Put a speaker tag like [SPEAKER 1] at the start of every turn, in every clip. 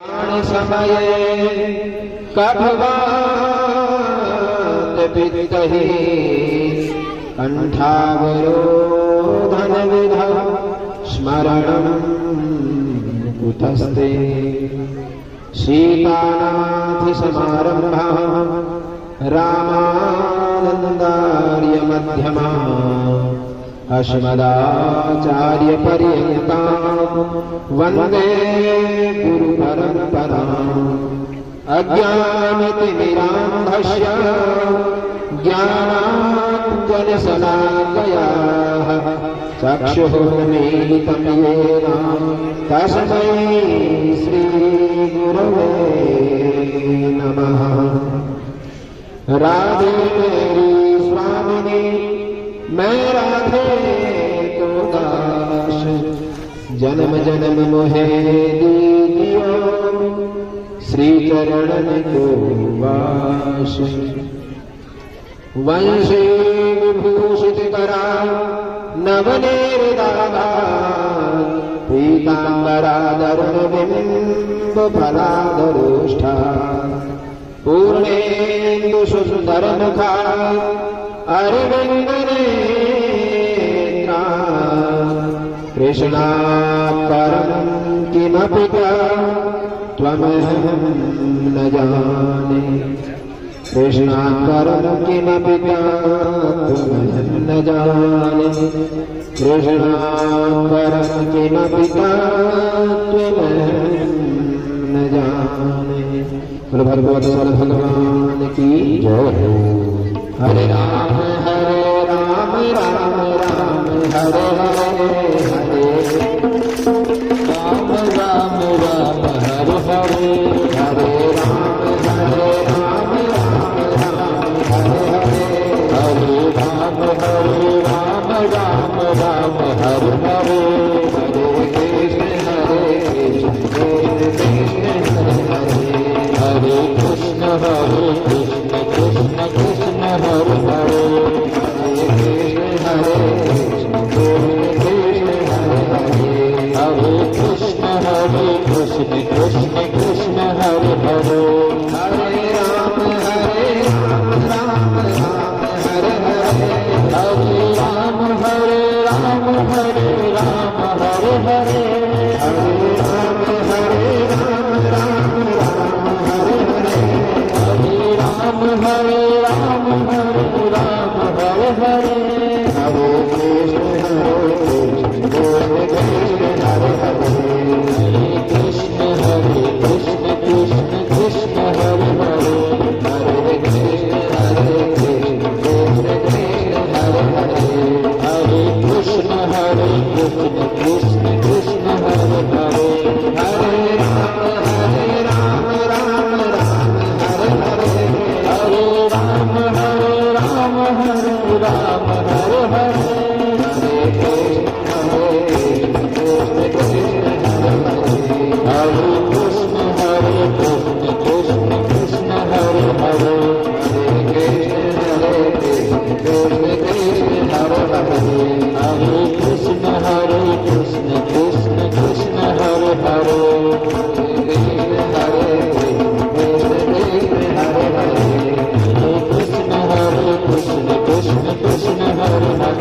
[SPEAKER 1] समये कभवात पितहि कंठावरोधन विधौ स्मरणं कुतस्ते सीतानाथि समारम्भः रामानन्दार्य मध्यमाः अस्मदाचार्यपर्यन्तां वन्दे गुरुपरम्पराम्। अज्ञानतिमिरान्धस्य ज्ञानाञ्जनशलाकया चक्षुरुन्मीलितं येन तस्मै श्रीगुरवे नमः। राधे मेरी स्वामिनी मैं राधे तो दास, जन्म जन्म मोहे दीजियो श्री चरणन को वास। वंशी विभूषित करा नवनीरदाभा पीताम्बराधर बिंब फलाधरोष्ठा पूर्णेन्दु सुंदर मुखा अरविंद नेत्रा कृष्णात्परं किमपि त्वमहं न जाने। कृष्णात्परं किमपि त्वमहं न जाने। कृष्णात्परं किमपि त्वमहं न जाने। भगवत भगवान की जय। हरे राम राम राम हरे हरे हरे राम राम राम हरे हरे हरे राम राम हरे हरे हरे राम राम राम हरे हरे हरे कृष्ण हरे कृष्ण हरे कृष्ण कृष्ण कृष्ण हरे हरे हरे कृष्ण हरे कृष्ण कृष्ण कृष्ण हरे हरे हरे राम राम हरे हरे हरे राम हरे राम हरे राम हरे हरे हरे राम राम हरे हरे हरे राम हरे राम हरे हरे हरे कृष्ण हरे कृष्ण कृष्ण कृष्ण हरे हरे हरे कृष्ण हरे कृष्ण हरे कृष्ण कृष्ण कृष्ण हरे हरे हरे राम राम हरे हरे हरे राम हरे राम हरे हरे हरे कृष्ण हरे कृष्ण कृष्ण कृष्ण हरे हरे हरे कृष्ण हरे कृष्ण कृष्ण कृष्ण हरे हरे हरे कृष्ण हरे कृष्ण कृष्ण कृष्ण हरे हरे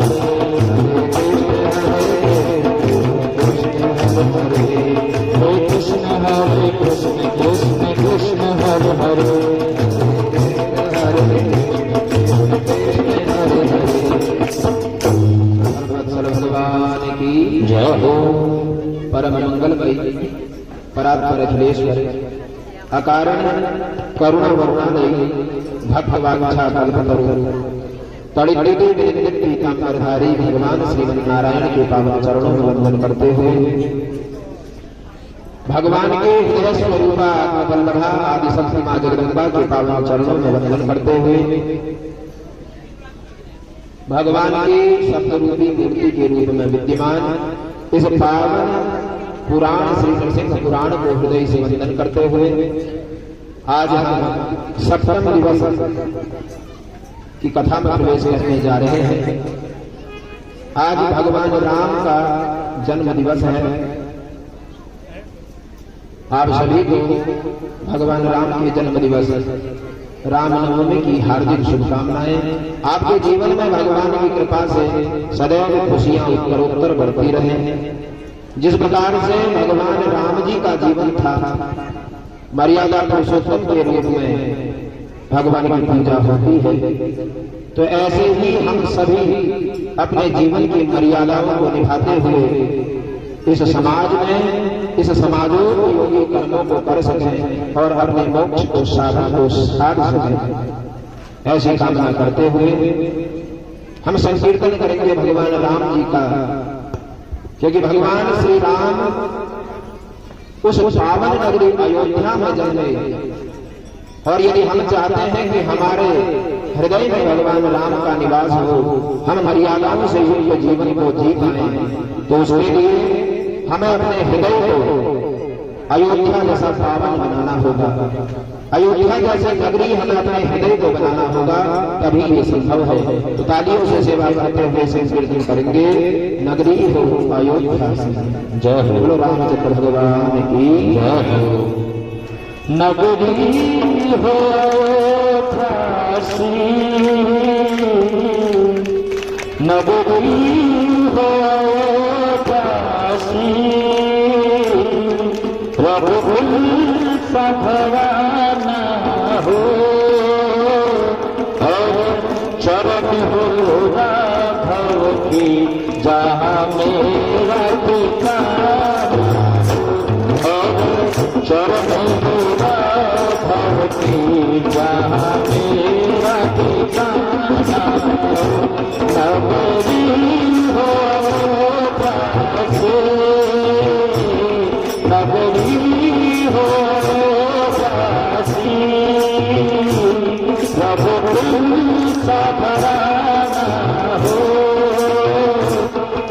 [SPEAKER 1] कृष्ण हरे कृष्ण कृष्ण कृष्ण हरे हरे भगवान की जय हो। परम मंगल परात्पर अखिलेश्वर अकारण करुणा वरुणालय भक्तवांछा कल्पतरु तड़ित पीतांबरधारी भगवान श्रीमन नारायण के पावन चरणों में वंदन करते हुए भगवान के हृदय स्वरूपा आत्मवल्लभा आदि शक्ति मां जगदम्बा के पावन चरणों में वंदन करते हुए भगवान की सप्तरूपी मूर्ति के रूप में विद्यमान इस पावन पुराण श्री नरसिंह पुराण को हृदय से वंदन करते हुए आज हम सप्तम दिवस की कथा में प्रवेश करने जा रहे हैं। आज भगवान राम का जन्म दिवस है। आप सभी को भगवान राम के जन्म दिवस रामनवमी की हार्दिक शुभकामनाएं। आपके जीवन में भगवान की कृपा से सदैव खुशियां उत्तरोत्तर बढ़ती रहें। जिस प्रकार से भगवान राम जी का जीवन था, मर्यादा पुरुषोत्तम के रूप में भगवान की पूजा होती है, तो ऐसे ही हम सभी अपने जीवन की मर्यादाओं को निभाते हुए इस समाज में इस समाजोपयोगी कर्मों को कर सकें और अपने मोक्ष को साध सकें, ऐसी कामना करते हुए हम संकीर्तन करेंगे भगवान राम जी का। क्योंकि भगवान श्री राम उस पावन नगरी अयोध्या में जन्मे, और यदि हम चाहते हैं कि हमारे हृदय में भगवान राम का निवास हो, हम मर्यादाओं से युक्त जीवन को जी पाएं, तो उसके लिए हमें अपने हृदय को अयोध्या जैसा पावन बनाना होगा। अयोध्या जैसी नगरी हमें अपने हृदय को बनाना होगा, तभी ये संभव है। तो तालियों से सेवा करते हुए संकीर्तन करेंगे, नगरी हो अयोध्या से। जय हो बोलो रामचंद्र भगवान की जय हो।
[SPEAKER 2] नगरी हो काशी, नगरी हो काशी, रघुकुल सभवाना हो, और चरण हो राघव की जहाँ मेरा ठिकाना, और चरण हो राघव की जहाँ मेरा ठिकाना। नगरी हो काशी, नगरी हो काशी, रघुकुल सभवाना हो,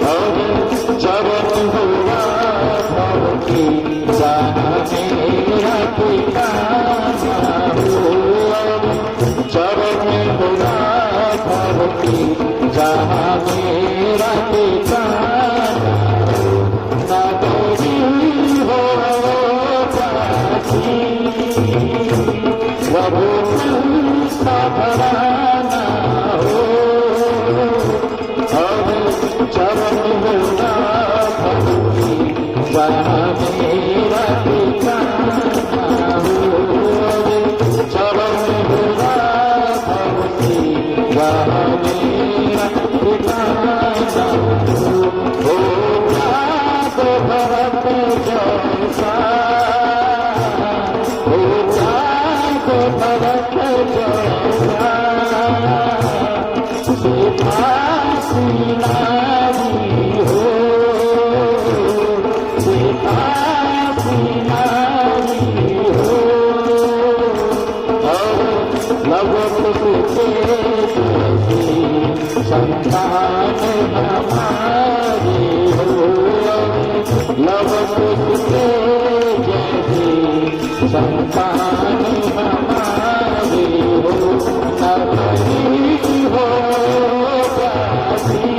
[SPEAKER 2] और चरण हो राघव की जहाँ मेरा ठिकाना हो, चरण हो राघव की जहाँ मेरा ठिकाना। नगरी हो काशी, रघुकुल सभवाना हो, और चरण हो राघव की जहाँ मेरा ठिकाना हो, चरण हो राघव की जहाँ मेरा ठिकाना हो। भरत जैसा हो, भरत जैसा सीता नारी हो, सीता नारी हो, और लव के संतान हमारी हो, लव के जैसी संतान हमारी हो। नगरी हो काशी,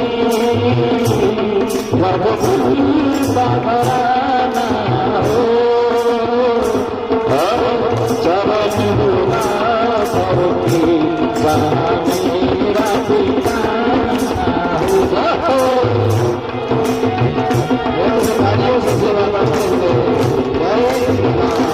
[SPEAKER 2] रघुकुल सभवाना हो, और चरण हो राघव की जहाँ मेरा ठिकाना हो।
[SPEAKER 1] तालियों से सेवा करते हुए जय श्री राम।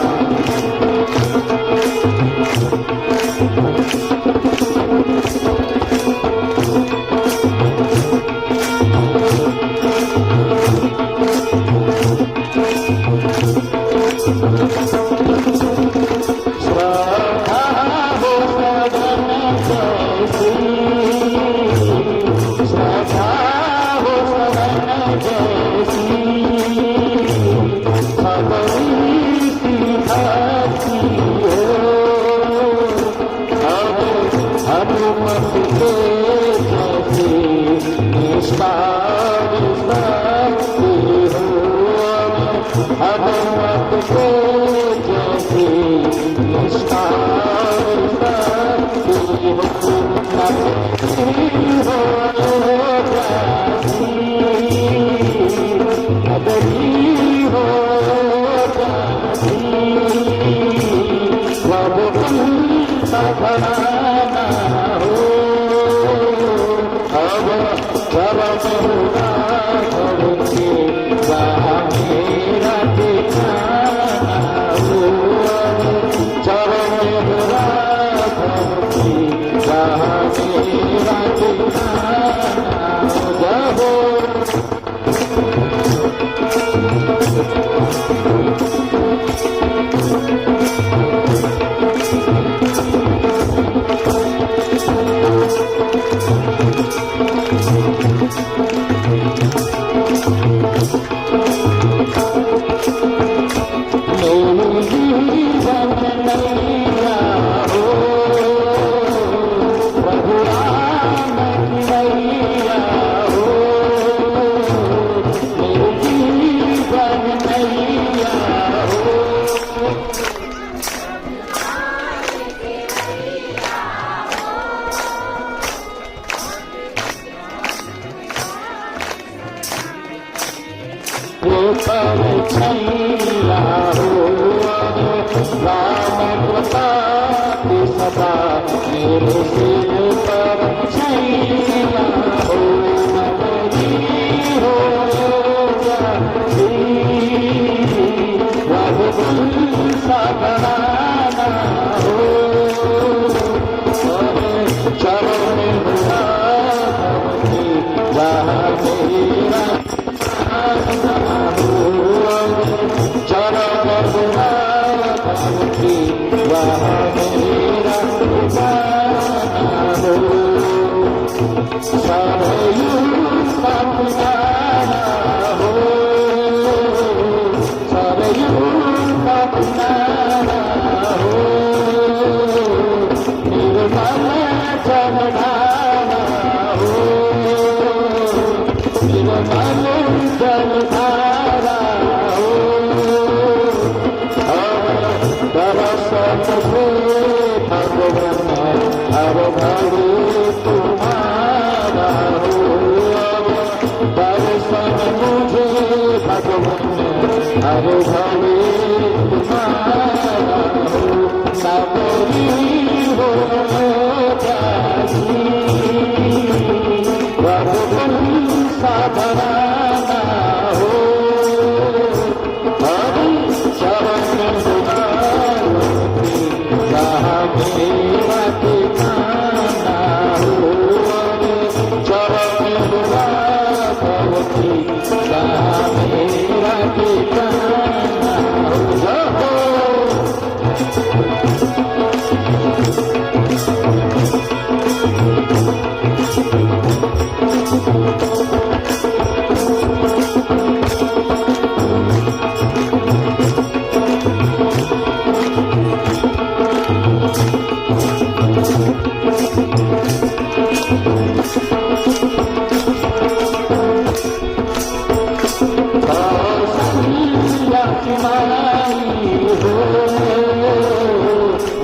[SPEAKER 2] नगरी हो काशी, मेरे सिर पर छैया हो मेरी हो जाती रघुकुल सा घराना हो चरण में हुआ जहाँ मेरा चरण में हुआ वहाँ मेरा हो सरयू का किनारा हो सरयू का किनारा हो निर्मल जलधारा हो निर्मल जलधारा हो दर्शन से भगवान हर घड़ी तुम्हारा हो दर्शन मुझे भगवान हर घड़ी तुम्हारा हो सबरी हो जाती रघुकुल सा घराना हो हरि चरण जहाँ मेरा ठिकाना हो चरण हुआ भगवती जहाँ मेरा ठिकाना हो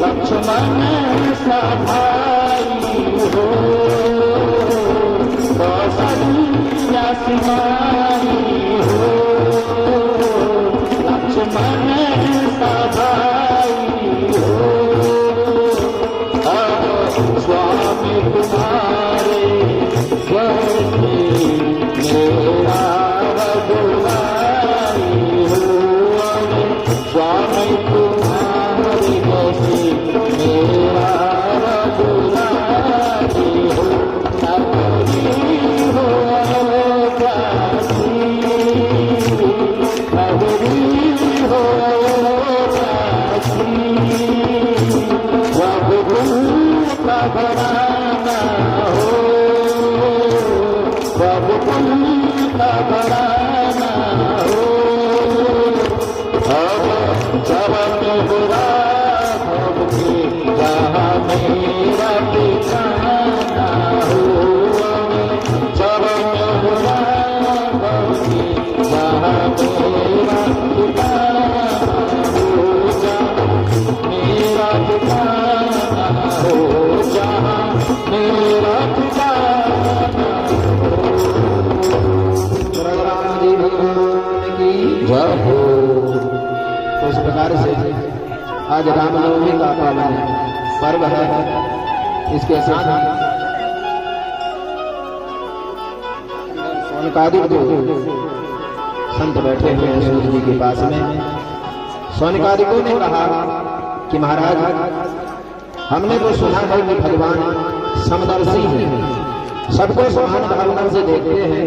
[SPEAKER 2] लक्ष्मण सा भाई हो कौशल्या सिमाई हो लक्ष्मण सा भाई हो स्वामी तुम्हारे मेरा रघुराई हो स्वामी तुम्हारे मेरा रघुराई हो सबरी हो जाती सबरी हो जाती रघुकुल का घराना हो रघुकुल का घराना हो चरण बुरा जहाँ मेरा ठिकाना हो चरण बुरा जहाँ मेरा ठिकाना हो मेरा ठिकाना हो जहाँ मेरा ठिकाना
[SPEAKER 1] राम जी भगवान की जय हो। तो इस प्रकार से आज रामनवमी का पावन पर्व है। इसके साथ सौनकादिक जो संत बैठे हुए हैं सूर्य जी के पास में, सौनकादिकों ने कहा कि महाराज हमने तो सुना है कि भगवान समदर्शी हैं, सबको समान भावना से देखते हैं।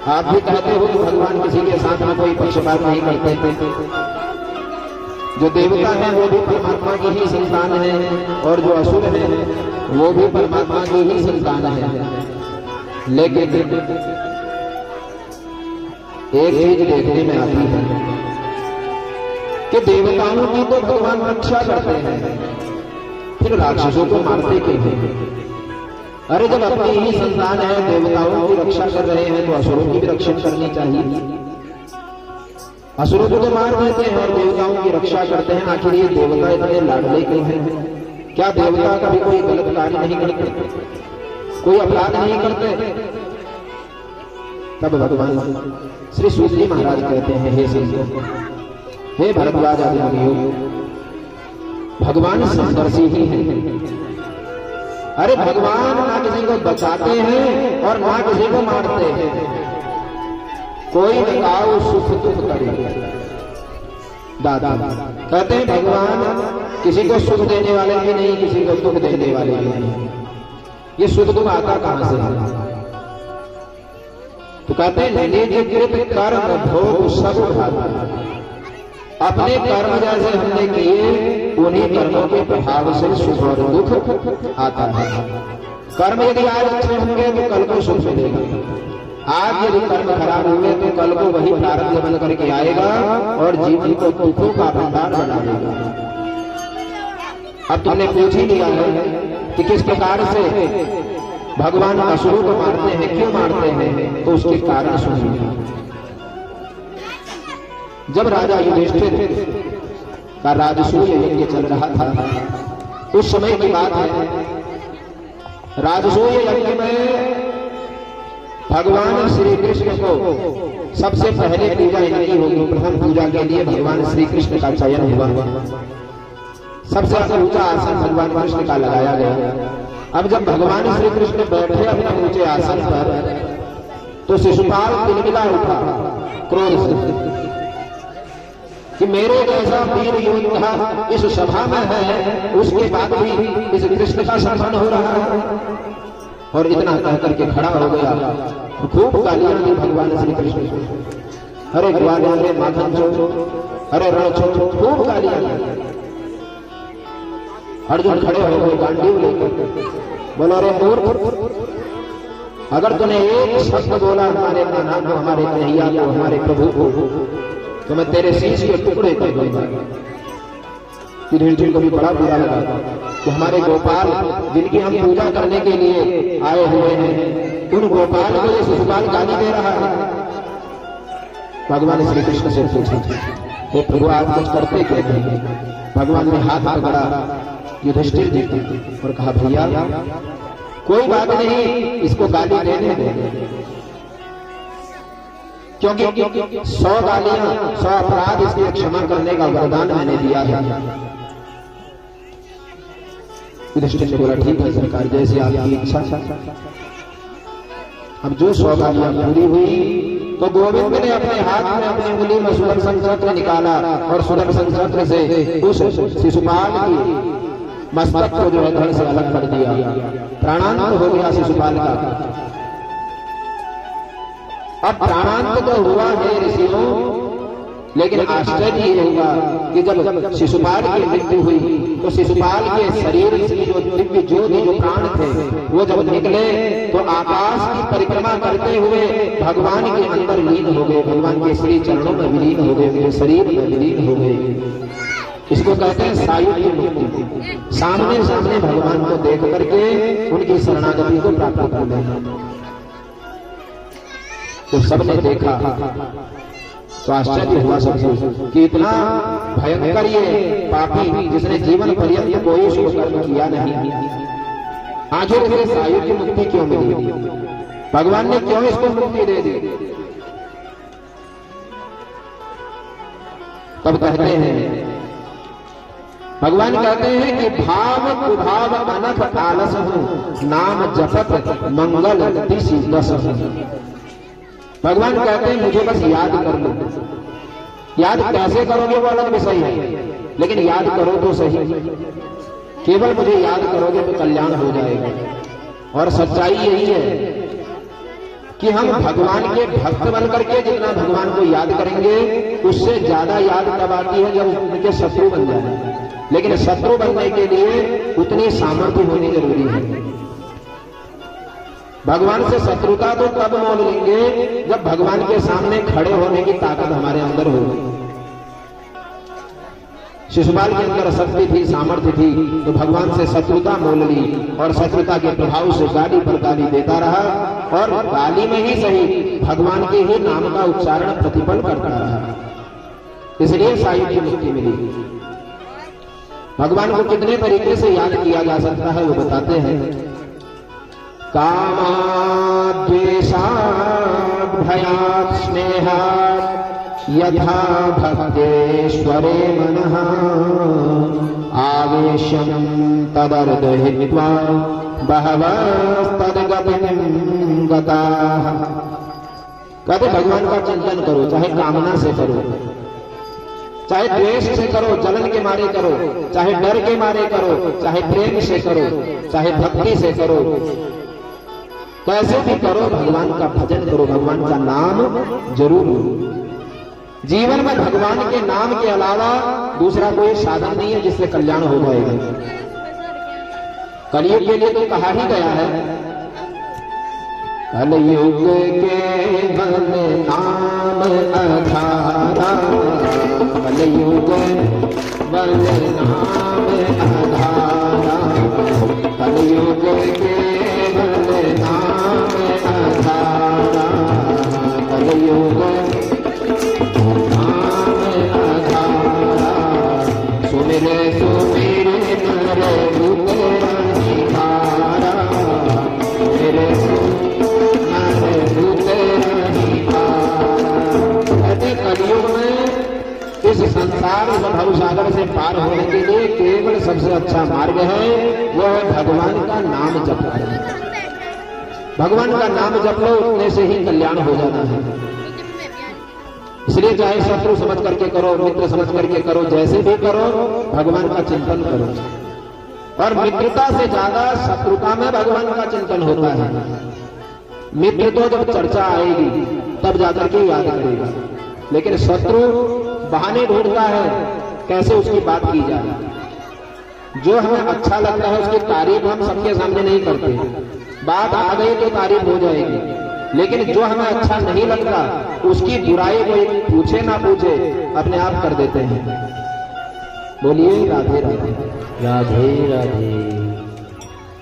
[SPEAKER 1] आप भी कहते हो कि भगवान किसी के साथ में कोई पक्षपात नहीं करते। जो देवता हैं वो भी परमात्मा की ही संतान हैं और जो असुर हैं वो भी परमात्मा की ही संतान हैं। लेकिन एक चीज देखने में आती है कि देवताओं की तो भगवान रक्षा करते हैं, फिर राक्षसों को मारते क्यों हैं? अरे जब अपनी ही संतान है, देवताओं की रक्षा कर रहे हैं तो असुरों की भी रक्षा करनी चाहिए। असुरों को तो मार देते हैं और देवताओं की रक्षा करते हैं। आखिर ये देवता इतने लाडले क्यों हैं? क्या देवता कभी कोई गलत कार्य नहीं करते, कोई अपराध नहीं करते? तब भगवान श्री सूत जी महाराज कहते हैं, हे संतो, हे भरद्वाज आदि मुनियों, भगवान समदर्शी ही हैं। अरे भगवान ना किसी को बचाते हैं और ना किसी को मारते हैं। कोई निकाओ सुख दुख करे दादा। कहते हैं भगवान किसी को सुख देने वाले भी नहीं, किसी को दुख देने वाले भी नहीं। ये सुख दुख आता कहां से है? तो कहते हैं निज कृत कर्म भोग सब उठाता। अपने कर्म जैसे हमने किए उन्हीं कर्मों के प्रभाव से सुख और दुख आता है। कर्म यदि आज अच्छे होंगे तो कल को सुख मिलेगा। आज यदि कर्म खराब हुए तो कल को वही प्रारब्ध बन करके आएगा और जीवन को दुखों का भंडार बना देगा। अब तुमने पूछ ही लिया है कि किस प्रकार से भगवान असुरों को मारते हैं, क्यों मारते हैं, तो उसके कारण सुनिए। जब राजा युधिष्ठिर का राजसूय यज्ञ चल रहा था, उस समय की बात है। राजसूय यज्ञ में भगवान श्री कृष्ण को सबसे पहले पूजा इनकी होगी। प्रथम पूजा के लिए भगवान श्री कृष्ण का चयन हुआ। सबसे ऊंचा आसन भगवान कृष्ण का लगाया गया। अब जब भगवान श्री कृष्ण बैठे अपने ऊंचे आसन पर, तो शिशुपाल तिलमिला उठा क्रोध से कि मेरे जैसा वीर योद्धा इस सभा में है, उसके बाद भी इस कृष्ण का सम्मान हो रहा है। और इतना कह करके खड़ा हो गया। खूब गालियां दी भगवान श्री कृष्ण को। अरे ग्वालियर, अरे माखन चो, अरे रण चो, खूब गालियां दी। अर्जुन खड़े हो गए गांडीव लेकर, बोलो रे मूर्ख, अगर तूने एक शब्द बोला हमारे नाम को, हमारे कन्हैया को, हमारे प्रभु को, तो मैं तेरे शीश के टुकड़े कर दूंगा। युधिष्ठिर को भी बड़ा बुरा लगा कि हमारे गोपाल जिनकी हम पूजा करने के लिए आए हुए हैं, उन गोपाल को ये शिशुपाल गाली दे रहा है। भगवान श्री कृष्ण से पूछा, हे प्रभु आप कुछ करते क्यों नहीं? भगवान ने हाथ पकड़ा युधिष्ठिर जी और कहा, भैया कोई बात नहीं, इसको गाली देने दे, क्योंकि 100 गालियां 100 अपराध इसके क्षमा करने का वरदान मैंने दिया है। युधिष्ठिर ने बोला, ठीक है सरकार, जैसे आपकी इच्छा। अब जो 100 गालियां पूरी हुई तो गोविंद ने अपने हाथ में अपनी उंगली में सुदर्शन चक्र निकाला और सुदर्शन चक्र से उस शिशुपाल की मस्तक को जो है धड़ से अलग कर दिया। प्राणांत हो गया शिशुपाल का। अब प्राणांत तो हुआ है ऋषियों, लेकिन आश्चर्य ये होगा कि जब शिशुपाल की मृत्यु हुई तो शिशुपाल के शरीर से जो दिव्य ज्योति जो प्राण थे वो जब निकले तो आकाश की परिक्रमा करते हुए भगवान के अंदर लीन हो गए, भगवान के श्री चरणों में विलीन हो गए, उनके शरीर में विलीन हो गए। इसको कहते हैं सायुज्य मुक्ति। सामने सामने भगवान को देख करके उनकी शरणागति को प्राप्त कर लेना। तो सबने देखा तो आश्चर्य हुआ सबको कि इतना भयंकर ये पापी जिसने जीवन पर्यंत कोई शुभ कर्म किया नहीं, आखिर इसे सायुज्य मुक्ति क्यों मिली? भगवान ने क्यों इसको मुक्ति दे दी? तब कहते हैं, भगवान कहते हैं कि भाव कुभाव अनख आलस हूं, नाम जपत मंगल दिशि दस। भगवान कहते हैं मुझे बस याद कर लो। याद कैसे करोगे वो अलग विषय है, लेकिन याद करो तो सही। केवल मुझे याद करोगे तो कल्याण हो जाएगा। और सच्चाई यही है कि हम भगवान के भक्त बन करके जितना भगवान को याद करेंगे उससे ज्यादा याद तब आती है जब उनके शत्रु बन जाए। लेकिन शत्रु बनने के लिए उतनी सामर्थ्य होनी जरूरी है। भगवान से शत्रुता तो तब मोल लेंगे जब भगवान के सामने खड़े होने की ताकत हमारे अंदर होगी। शिशुपाल के अंदर शक्ति थी, सामर्थ्य थी, तो भगवान से शत्रुता मोल ली और शत्रुता के प्रभाव से गाली पर गाली देता रहा और गाली में ही सही भगवान के ही नाम का उच्चारण प्रतिपल करता रहा। इसलिए सायुज्य मुक्ति मिली। भगवान को कितने तरीके से याद किया जा सकता है वो बताते हैं। कामाद् द्वेषाद् भयात् स्नेहात् यथा भक्तेश्वरे मनः आवेशम तदर्द हित्वा बहवस्तद्गतिं गताः। कहते भगवान का चिंतन करो, चाहे कामना से करो, चाहे द्वेष से करो, जलन के मारे करो, चाहे डर के मारे करो, चाहे प्रेम से करो, चाहे भक्ति से करो, कैसे भी करो भगवान का भजन करो, भगवान का नाम जरूर लो। जीवन में भगवान के नाम के अलावा दूसरा कोई साधन नहीं है जिससे कल्याण हो जाएगा। कलयुग के लिए तो कहा ही गया है, कलयुग केवल नाम आधारा, कलयुग केवल नाम आधारा, कलयुग केवल नाम आधारा, कलयुग सुमिरे सुमिरे नर तेरा निहारा, मेरे नर तेरा निहारा। कहते कलयुग में इस संसार इस भवसागर से पार होने के लिए केवल सबसे अच्छा मार्ग है वो है भगवान का नाम जप करना। भगवान का नाम जप लो, उतने से ही कल्याण हो जाना है। इसलिए चाहे शत्रु समझ करके करो, मित्र समझ करके करो, जैसे भी करो भगवान का चिंतन करो। और मित्रता से ज्यादा शत्रुता में भगवान का चिंतन होता है। मित्र तो जब चर्चा आएगी तब जाकर के याद करेगा, लेकिन शत्रु बहाने ढूंढता है कैसे उसकी बात की जाए। जो हमें अच्छा लगता है उसकी तारीफ हम सबके सामने नहीं करते, बात आ गई तो तारीफ हो जाएगी, लेकिन जो हमें अच्छा नहीं लगता उसकी बुराई कोई पूछे ना पूछे अपने आप कर देते हैं। बोलिए राधे राधे
[SPEAKER 2] राधे राधे।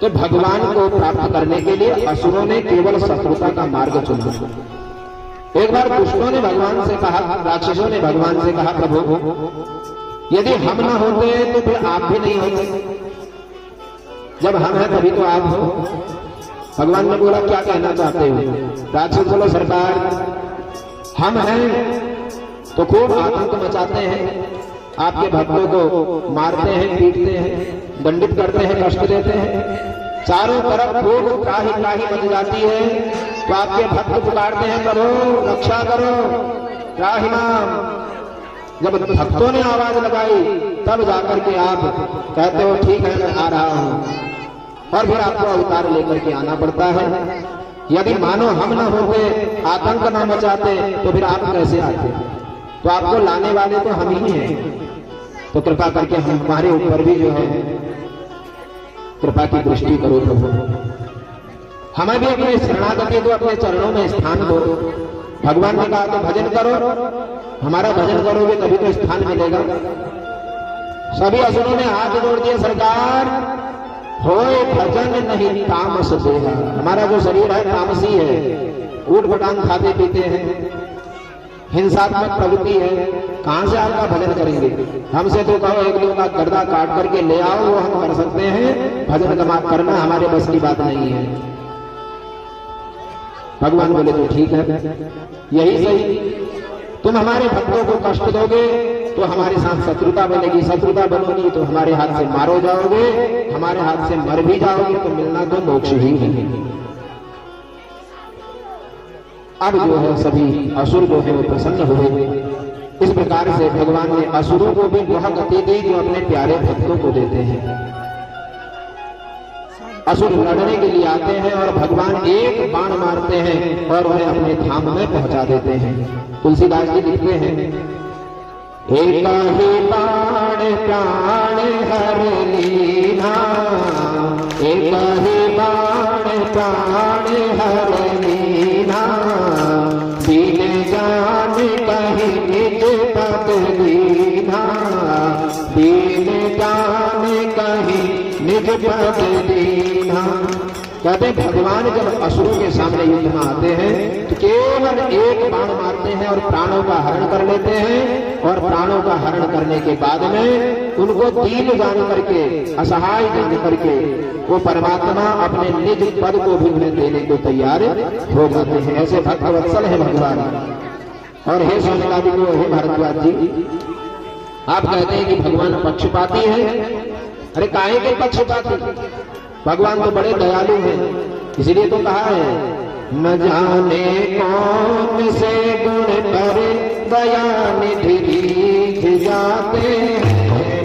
[SPEAKER 1] तो भगवान को प्राप्त करने के लिए असुरों ने केवल शत्रुता का मार्ग चुना। एक बार दुष्टों ने भगवान से कहा, राक्षसों ने भगवान से कहा, प्रभु यदि हम ना होते तो फिर आप भी नहीं होते, जब हम हैं तभी तो आप हो। भगवान ने बोला क्या कहना चाहते हो? राक्षस बोलो सरकार हम हैं तो खूब आतंक मचाते हैं, आपके भक्तों को मारते हैं, पीटते हैं, दंडित करते हैं, कष्ट देते हैं, चारों तरफ खूब त्राही त्राही मच जाती है, तो आपके भक्त पुकारते हैं प्रभु रक्षा करो त्राहिमाम। जब भक्तों ने आवाज लगाई तब जाकर के आप कहते हो ठीक है मैं आ रहा हूं, और फिर आपको अवतार लेकर के आना पड़ता है। यदि मानो हम न होते, आतंक न मचाते तो फिर आप कैसे आते? तो आपको लाने वाले तो हम ही हैं। तो कृपा करके हमारे ऊपर भी जो है कृपा की दृष्टि करो प्रभु, हमें भी अपने शरणागति दो, अपने चरणों में स्थान दो। भगवान ने कहा तो भजन करो, हमारा भजन करोगे तभी तो स्थान मिलेगा। सभी असुरों ने हाथ जोड़ दिए, सरकार होए भजन नहीं तामस देहा। हमारा जो शरीर है तामसी है, ऊट पटांग खाते पीते हैं, हिंसात्मक प्रवृत्ति है, कहां से आपका भजन करेंगे? हमसे तो कहो एक दो का गर्दा काट करके ले आओ, वो हम कर सकते हैं, भजन करना हमारे बस की बात नहीं है। भगवान बोले तो ठीक है, यही सही, तुम हमारे भक्तों को कष्ट दोगे तो हमारे साथ शत्रुता बनेगी, शत्रुता बनोगी तो हमारे हाथ से मारो जाओगे, हमारे हाथ से मर भी जाओगे तो मिलना तो मोक्ष ही है। अब जो है सभी असुर जो है वो प्रसन्न हुए। इस प्रकार से भगवान ने असुरों को भी वह गति दी जो अपने प्यारे भक्तों को देते हैं। असुर लड़ने के लिए आते हैं और भगवान एक बाण मारते हैं और उन्हें अपने धाम में पहुंचा देते हैं। तुलसीदास जी लिखते हैं, एक ही बाण प्राण हर लीना, एक ही बाण प्राण हर लीना, दीन जान कहीं निज पद दीना, दीन जान कहीं निज पद दीना। कहते भगवान जब असुरों के सामने युद्ध में आते हैं तो केवल एक बाण मारते हैं और प्राणों का हरण कर लेते हैं, और प्राणों का हरण करने के बाद में उनको दीन जान करके, असहाय जान करके वो परमात्मा अपने निज पद को भी उन्हें देने को तैयार हो जाते हैं। ऐसे भक्त वत्सल है भगवान। और हे सोनकादि को, हे भारद्वाज जी, आप कहते हैं कि भगवान पक्षपाती है। अरे काहे के पक्षपाती, भगवान तो बड़े दयालु हैं, इसलिए तो कहा है न जाने कौन से गुण पर दया निधि रीझ जाते हैं,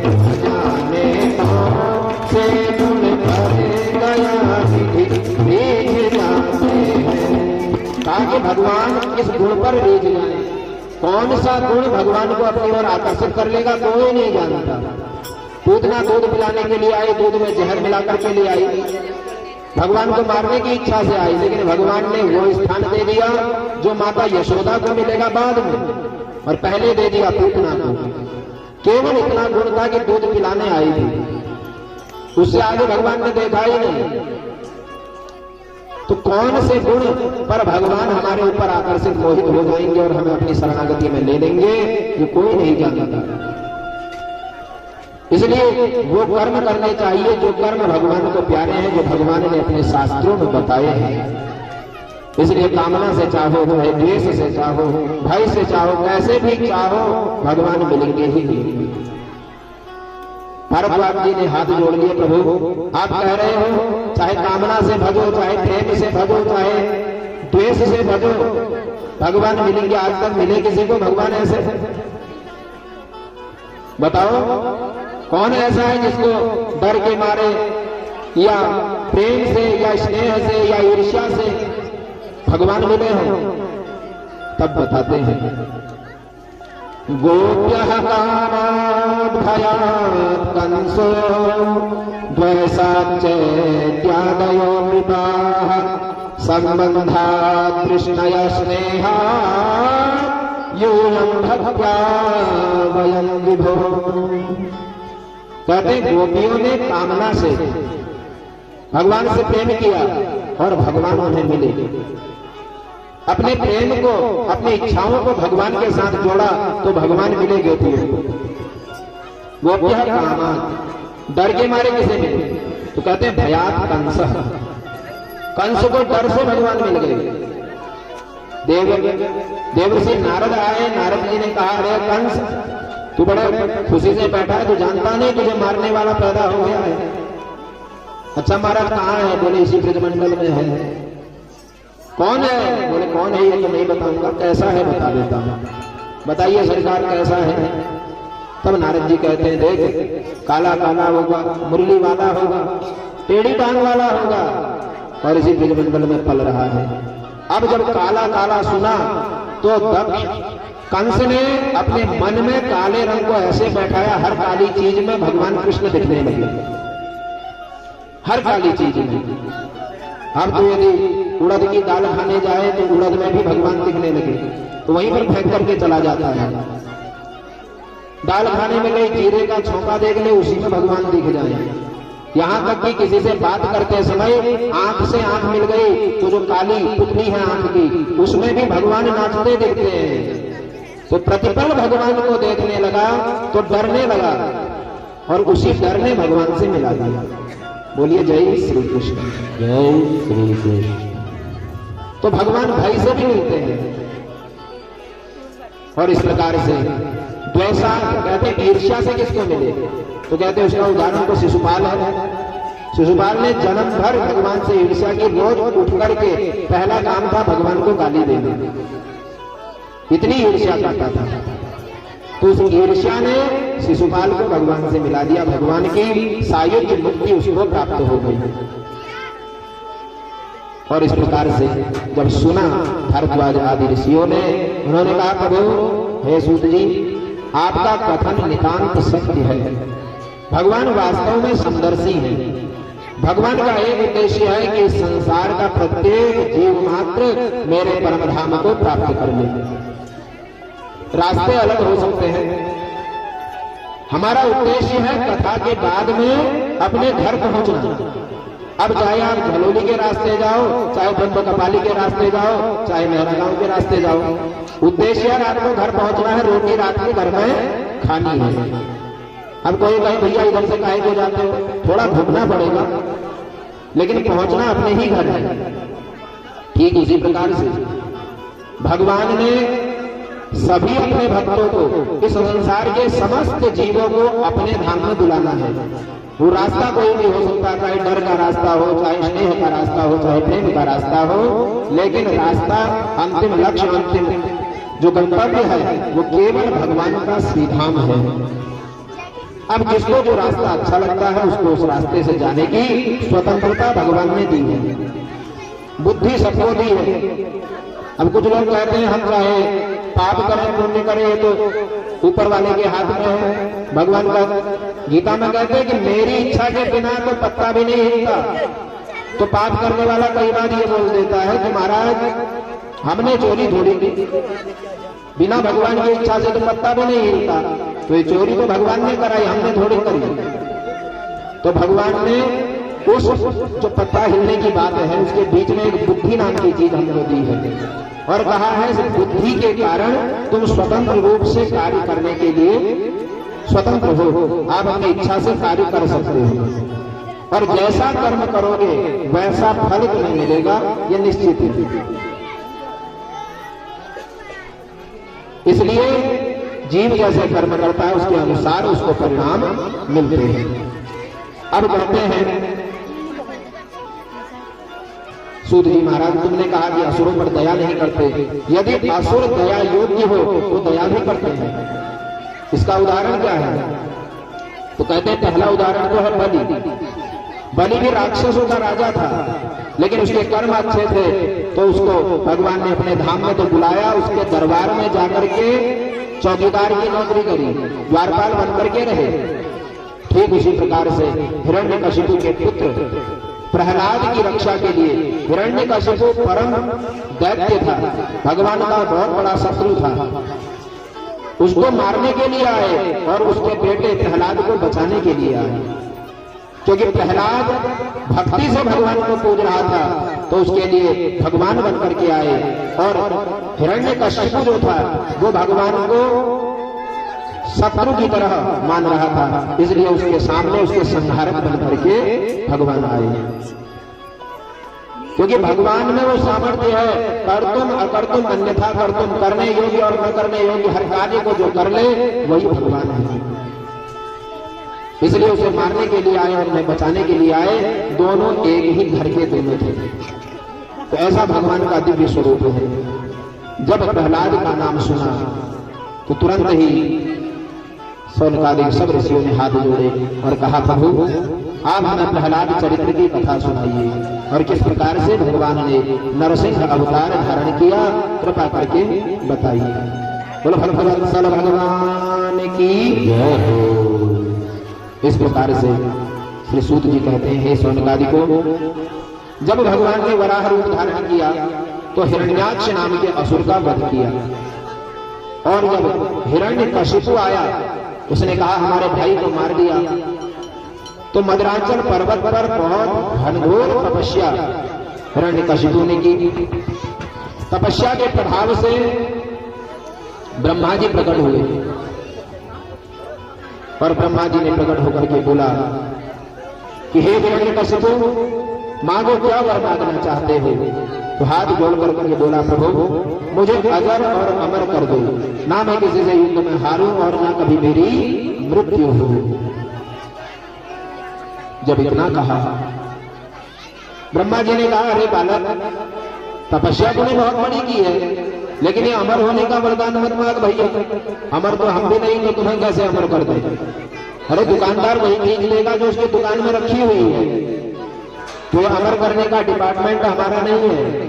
[SPEAKER 1] न जाने कौन से गुण पर दया निधि रीझ जाते हैं। कहा कि भगवान किस गुण पर रीझ जाए, कौन सा गुण भगवान को अपनी ओर आकर्षित कर लेगा कोई नहीं जानता। पूतना दूध पिलाने के लिए आई, दूध में जहर मिलाकर के लिए आई, भगवान को मारने की इच्छा से आई, लेकिन भगवान ने वो स्थान दे दिया जो माता यशोदा को मिलेगा बाद में, और पहले दे दिया पूतना को। केवल इतना गुण था कि दूध पिलाने आई थी, उससे आगे भगवान ने देखा ही नहीं। तो कौन से गुण पर भगवान हमारे ऊपर आकर्षित मोहित हो जाएंगे और हमें अपनी शरणागति में ले लेंगे, ये कोई नहीं जानता। इसलिए वो कर्म करने चाहिए जो कर्म भगवान को प्यारे हैं, जो भगवान ने अपने शास्त्रों में बताए हैं। इसलिए कामना से चाहो, चाहे द्वेष से चाहो, भय से चाहो, कैसे भी चाहो, भगवान मिलेंगे ही। भारद्वाज जी ने हाथ जोड़ लिए, प्रभु आप कह रहे हो चाहे कामना से भजो, चाहे प्रेम से भजो, चाहे द्वेष से भजो, भगवान मिलेंगे। आज तक मिले किसी को भगवान ऐसे? बताओ कौन ऐसा है जिसको डर के मारे या प्रेम से या स्नेह से या ईर्ष्या से भगवान मिले हो? तब बताते हैं गोप्यः कामाद् भयात् कंसो द्वैषाच्च इत्यादयो नृपाः संबन्धात् तृष्णया स्नेहात् यूयं भक्त्या वयं विभो। कहते गोपियों ने कामना से भगवान से प्रेम किया और भगवान उन्हें मिले। अपने प्रेम को, अपनी इच्छाओं को भगवान के साथ जोड़ा तो भगवान मिले गोपियों को। गोप्यः कामात्, डर के मारे किसे मिले? तो कहते हैं भयात् कंसः, कंस को डर से भगवान मिल गए। देवर्षि नारद आए, नारद जी ने कहा अरे कंस तू बड़े खुशी से बैठा है, तू जानता नहीं तुझे मारने वाला पैदा हो गया है। अच्छा महाराज कहाँ है? बोले इसी ब्रजमंडल में है। कौन है? बोले कौन है ये तो नहीं बताऊंगा। कैसा है? बता देता हूं। बताइए सरकार कैसा है? तब नारद जी कहते हैं देख काला काला होगा, मुरली वाला होगा, टेढ़ी टांग वाला होगा और इसी ब्रजमंडल में पल रहा है। अब जब काला काला सुना तो दक्ष कंस ने अपने मन में काले रंग को ऐसे बैठाया, हर काली चीज में भगवान कृष्ण दिखने लगे, हर काली चीज में। अब तो यदि उड़द की दाल खाने जाए तो उड़द में भी भगवान दिखने लगे, तो वहीं पर फेंक करके चला जाता है। दाल खाने में गई, जीरे का छौंका देख ले, उसी में भगवान दिख जाए। यहां तक कि किसी से बात करते समय आंख से आंख मिल गई तो जो काली पुतली है आंख की, उसमें भी भगवान नाचते दिखते हैं। तो प्रतिपल भगवान को देखने लगा तो डरने लगा और उसी डर ने भगवान से मिला दिया। बोलिए जय श्री कृष्ण।
[SPEAKER 2] जय श्री कृष्ण।
[SPEAKER 1] तो भगवान भय से भी मिलते हैं। और इस प्रकार से द्वेषा कहते ईर्ष्या से किसको मिले? तो कहते हैं उसका उदाहरण तो शिशुपाल है। शिशुपाल ने जन्म भर भगवान से ईर्ष्या की, रोज उठ करके पहला काम था भगवान को गाली देना, इतनी ईर्ष्या करता था। तो उस ईर्ष्या ने शिशुपाल को भगवान से मिला दिया, भगवान की सायुज्य मुक्ति उसको प्राप्त हो गई। और इस प्रकार से जब सुना भारद्वाज आदि ऋषियों ने, उन्होंने कहा प्रभु हे सूत जी आपका कथन नितांत सत्य है। भगवान वास्तव में समदर्शी है। भगवान का एक उद्देश्य है कि संसार का प्रत्येक जीव मात्र मेरे परम धाम को प्राप्त कर ले। रास्ते अलग हो सकते हैं, हमारा उद्देश्य है कथा के बाद में अपने घर पहुंचना। अब चाहे आप झलोली के रास्ते जाओ, चाहे बंद कपाली के रास्ते जाओ, चाहे मेहरा गांव के रास्ते जाओ, उद्देश्य है रात को घर पहुंचना है, रोटी रात के घर में खानी है। अब कोई कहे भैया इधर से काहे को जाते हो, थोड़ा घूमना पड़ेगा लेकिन पहुंचना अपने ही घर है। ठीक इसी प्रकार से भगवान ने सभी अपने भक्तों को, इस संसार के समस्त जीवों को अपने धाम में बुलाना है। वो रास्ता कोई भी हो सकता है, चाहे डर का रास्ता हो, चाहे स्नेह का रास्ता हो, चाहे प्रेम का रास्ता हो, लेकिन रास्ता, अंतिम लक्ष्य, अंतिम जो गंतव्य है वो केवल भगवान का श्रीधाम है। अब जिसको जो रास्ता अच्छा लगता है उसको उस रास्ते से जाने की स्वतंत्रता भगवान ने दी है, बुद्धि सबको दी है। अब कुछ लोग कहते हैं हम चाहे पाप करें पुण्य करें ये तो ऊपर वाले के हाथ में है। भगवान का गीता में कहते हैं कि मेरी इच्छा के बिना तो पत्ता भी नहीं हिलता। तो पाप करने वाला कई बार ये बोल देता है कि महाराज हमने चोरी थोड़ी की, बिना भगवान की इच्छा से तो पत्ता भी नहीं हिलता, तो ये चोरी तो भगवान ने कराई, हमने थोड़ी करी। तो भगवान ने उस जो पत्ता हिलने की बात है उसके बीच में एक बुद्धि नाम की चीज हमको दी है और कहा है इस बुद्धि के कारण तुम स्वतंत्र रूप से कार्य करने के लिए स्वतंत्र हो, आप अपनी इच्छा से कार्य कर सकते हो और जैसा कर्म करोगे वैसा फल तुम्हें मिलेगा, यह निश्चित है। इसलिए जीव जैसे कर्म करता है उसके अनुसार उसको परिणाम मिलते हैं। अब कहते हैं सूत जी महाराज, तुमने कहा कि असुरों पर दया नहीं करते, यदि असुर दया योग्य हो तो दया भी करते हैं। इसका उदाहरण क्या है? तो कहते हैं पहला उदाहरण तो है बलि। बलि भी राक्षसों का राजा था, लेकिन उसके कर्म अच्छे थे तो उसको भगवान ने अपने धाम में तो बुलाया, उसके दरबार में जाकर के चौकीदार की नौकरी करी, द्वारपाल बनकर के रहे। ठीक उसी प्रकार से हिरण्यकशिपु के पुत्र प्रहलाद की रक्षा के लिए, हिरण्यकशिपु परम दैत्य था, भगवान का बहुत बड़ा शत्रु था, उसको मारने के लिए आए और उसके बेटे प्रहलाद को बचाने के लिए आए। क्योंकि प्रहलाद भक्ति से भगवान को पूज रहा था तो उसके लिए भगवान बनकर के आए और हिरण्यकशिपु जो था वो भगवान को शत्रु की तरह मान रहा था, इसलिए उसके सामने उसके संहारक बनकर के भगवान आए। क्योंकि भगवान में वो सामर्थ्य है, कर तुम अकर तुम अन्यथा कर तुम, करने योग्य और न करने योग्य हर कार्य को जो कर ले वही भगवान है। इसलिए उसे मारने के लिए आए और उन्हें बचाने के लिए आए, दोनों एक ही घर के दोनों थे। तो ऐसा भगवान का दिव्य स्वरूप है। जब प्रहलाद का नाम सुना तो तुरंत ही सौनकादिक सब ऋषियों ने हाथ जोड़े और कहा प्रभु आप हमें प्रहलाद चरित्र की कथा सुनाइए और किस प्रकार से भगवान ने नरसिंह अवतार धारण किया, कृपा करके बताइए। बोलो भगवान भगवान की जय हो। इस प्रकार से श्री सूत जी कहते हैं, हे सौनकादिकों, जब भगवान ने वराह रूप धारण किया तो हिरण्याक्ष नाम के असुर का वध किया और जब हिरण्यकशिपु आया उसने कहा हमारे भाई को मार दिया, तो मदरांचल पर्वत पर बहुत घनघोर तपस्या हिरण्यकशिपु ने की। तपस्या के प्रभाव से ब्रह्मा जी प्रकट हुए और ब्रह्मा जी ने प्रकट होकर के बोला कि हे हिरण्यकशिपु, मांगो क्या वर मांगना चाहते हो? तो हाथ जोड़ करके बोला प्रभु मुझे अजर और अमर कर दो, ना मैं किसी से युद्ध में हारूं और ना कभी मेरी मृत्यु हो। जब इतना कहा ब्रह्मा जी ने कहा अरे बालक, तपस्या तूने बहुत बड़ी की है, लेकिन ये अमर होने का वरदान मत मांग भैया, अमर तो हम भी नहीं तो तुम्हें कैसे अमर कर दे? अरे दुकानदार वही चीज लेगा जो उसकी दुकान में रखी हुई है, तो ये अमर करने का डिपार्टमेंट हमारा नहीं है।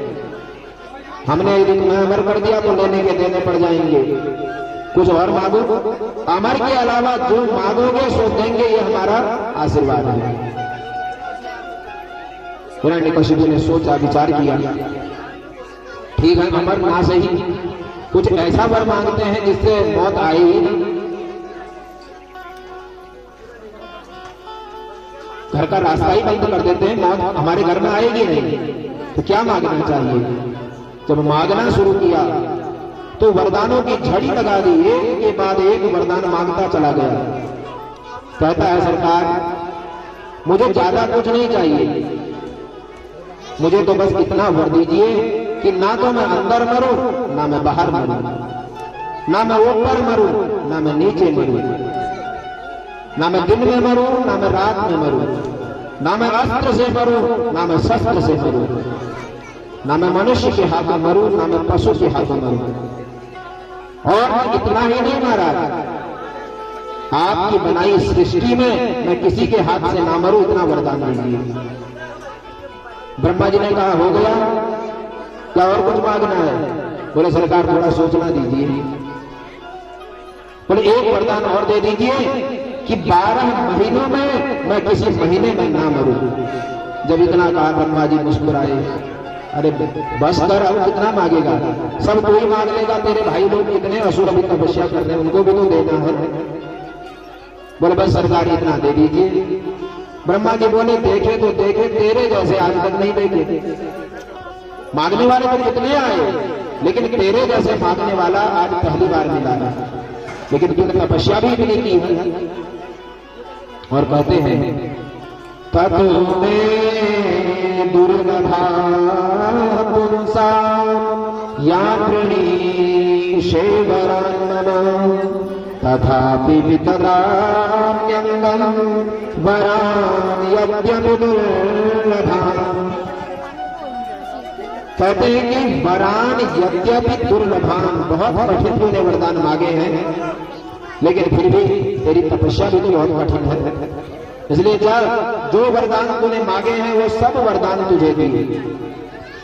[SPEAKER 1] हमने यदि तुम्हें अमर कर दिया तो लेने के देने पड़ जाएंगे, कुछ और मांगो, अमर के अलावा जो मांगोगे सो देंगे, ये हमारा आशीर्वाद है। हिरण्यकशिपु ने सोचा विचार किया, ठीक है अमर ना सही, कुछ ऐसा वर मांगते हैं जिससे मौत आए ही नहीं। घर का रास्ता ही बंद कर देते हैं, मौत हमारे घर में आएगी नहीं, तो क्या मांगना चाहिए? जब मांगना शुरू किया तो वरदानों की झड़ी लगा दी, एक के बाद एक वरदान मांगता चला गया। कहता है सरकार मुझे ज्यादा कुछ नहीं चाहिए, मुझे तो बस इतना वर दीजिए कि ना तो मैं अंदर मरूं ना मैं बाहर मरूं। ना मैं ऊपर मरूं ना मैं नीचे मरूं, ना मैं दिन में मरूं ना मैं रात में मरूं, ना मैं अस्त्र से मरूं ना मैं शस्त्र से मरूं, ना मैं मनुष्य के हाथों मरूं ना मैं पशु के हाथों मरूं। और इतना ही नहीं महाराज, आपकी बनाई सृष्टि में मैं किसी के हाथ से ना मरूं, इतना वरदान दीजिए। ब्रह्मा जी ने कहा हो गया, क्या और कुछ मांगना है? बोले सरकार थोड़ा सोचना दीजिए। बोले एक वरदान और दे दीजिए कि 12 महीनों में मैं किसी महीने में ना मरूं। जब इतना कहा ब्रह्मा जी मुस्कुराए, अरे बस कर, अब कितना मांगेगा, सब तू ही मांग लेगा, तेरे भाई लोग कितने असुर अभी तपस्या कर रहे हैं, उनको भी तो देना है। बोले बस सरकार इतना दे दीजिए। ब्रह्मा जी बोले देखे तो देखे, तेरे जैसे आज तक नहीं देखे। मांगने वाले तो कितने आए, लेकिन तेरे जैसे मांगने वाला आज पहली बार मिला है। लेकिन तूने तपस्या भी इतनी की है। और कहते हैं ततो में दुर्लभा पुंसा यात्री शेवरान्नम तथापि वितराम्यंगम वरान यद्यपि दुर्लभान। कहते हैं कि वरान यद्यपि दुर्लभान, बहुत कठिन तूने वरदान मांगे हैं, लेकिन फिर भी तेरी तपस्या भी तो बहुत कठिन है। इसलिए जब जो वरदान तूने मांगे हैं वो सब वरदान तुझे दिए,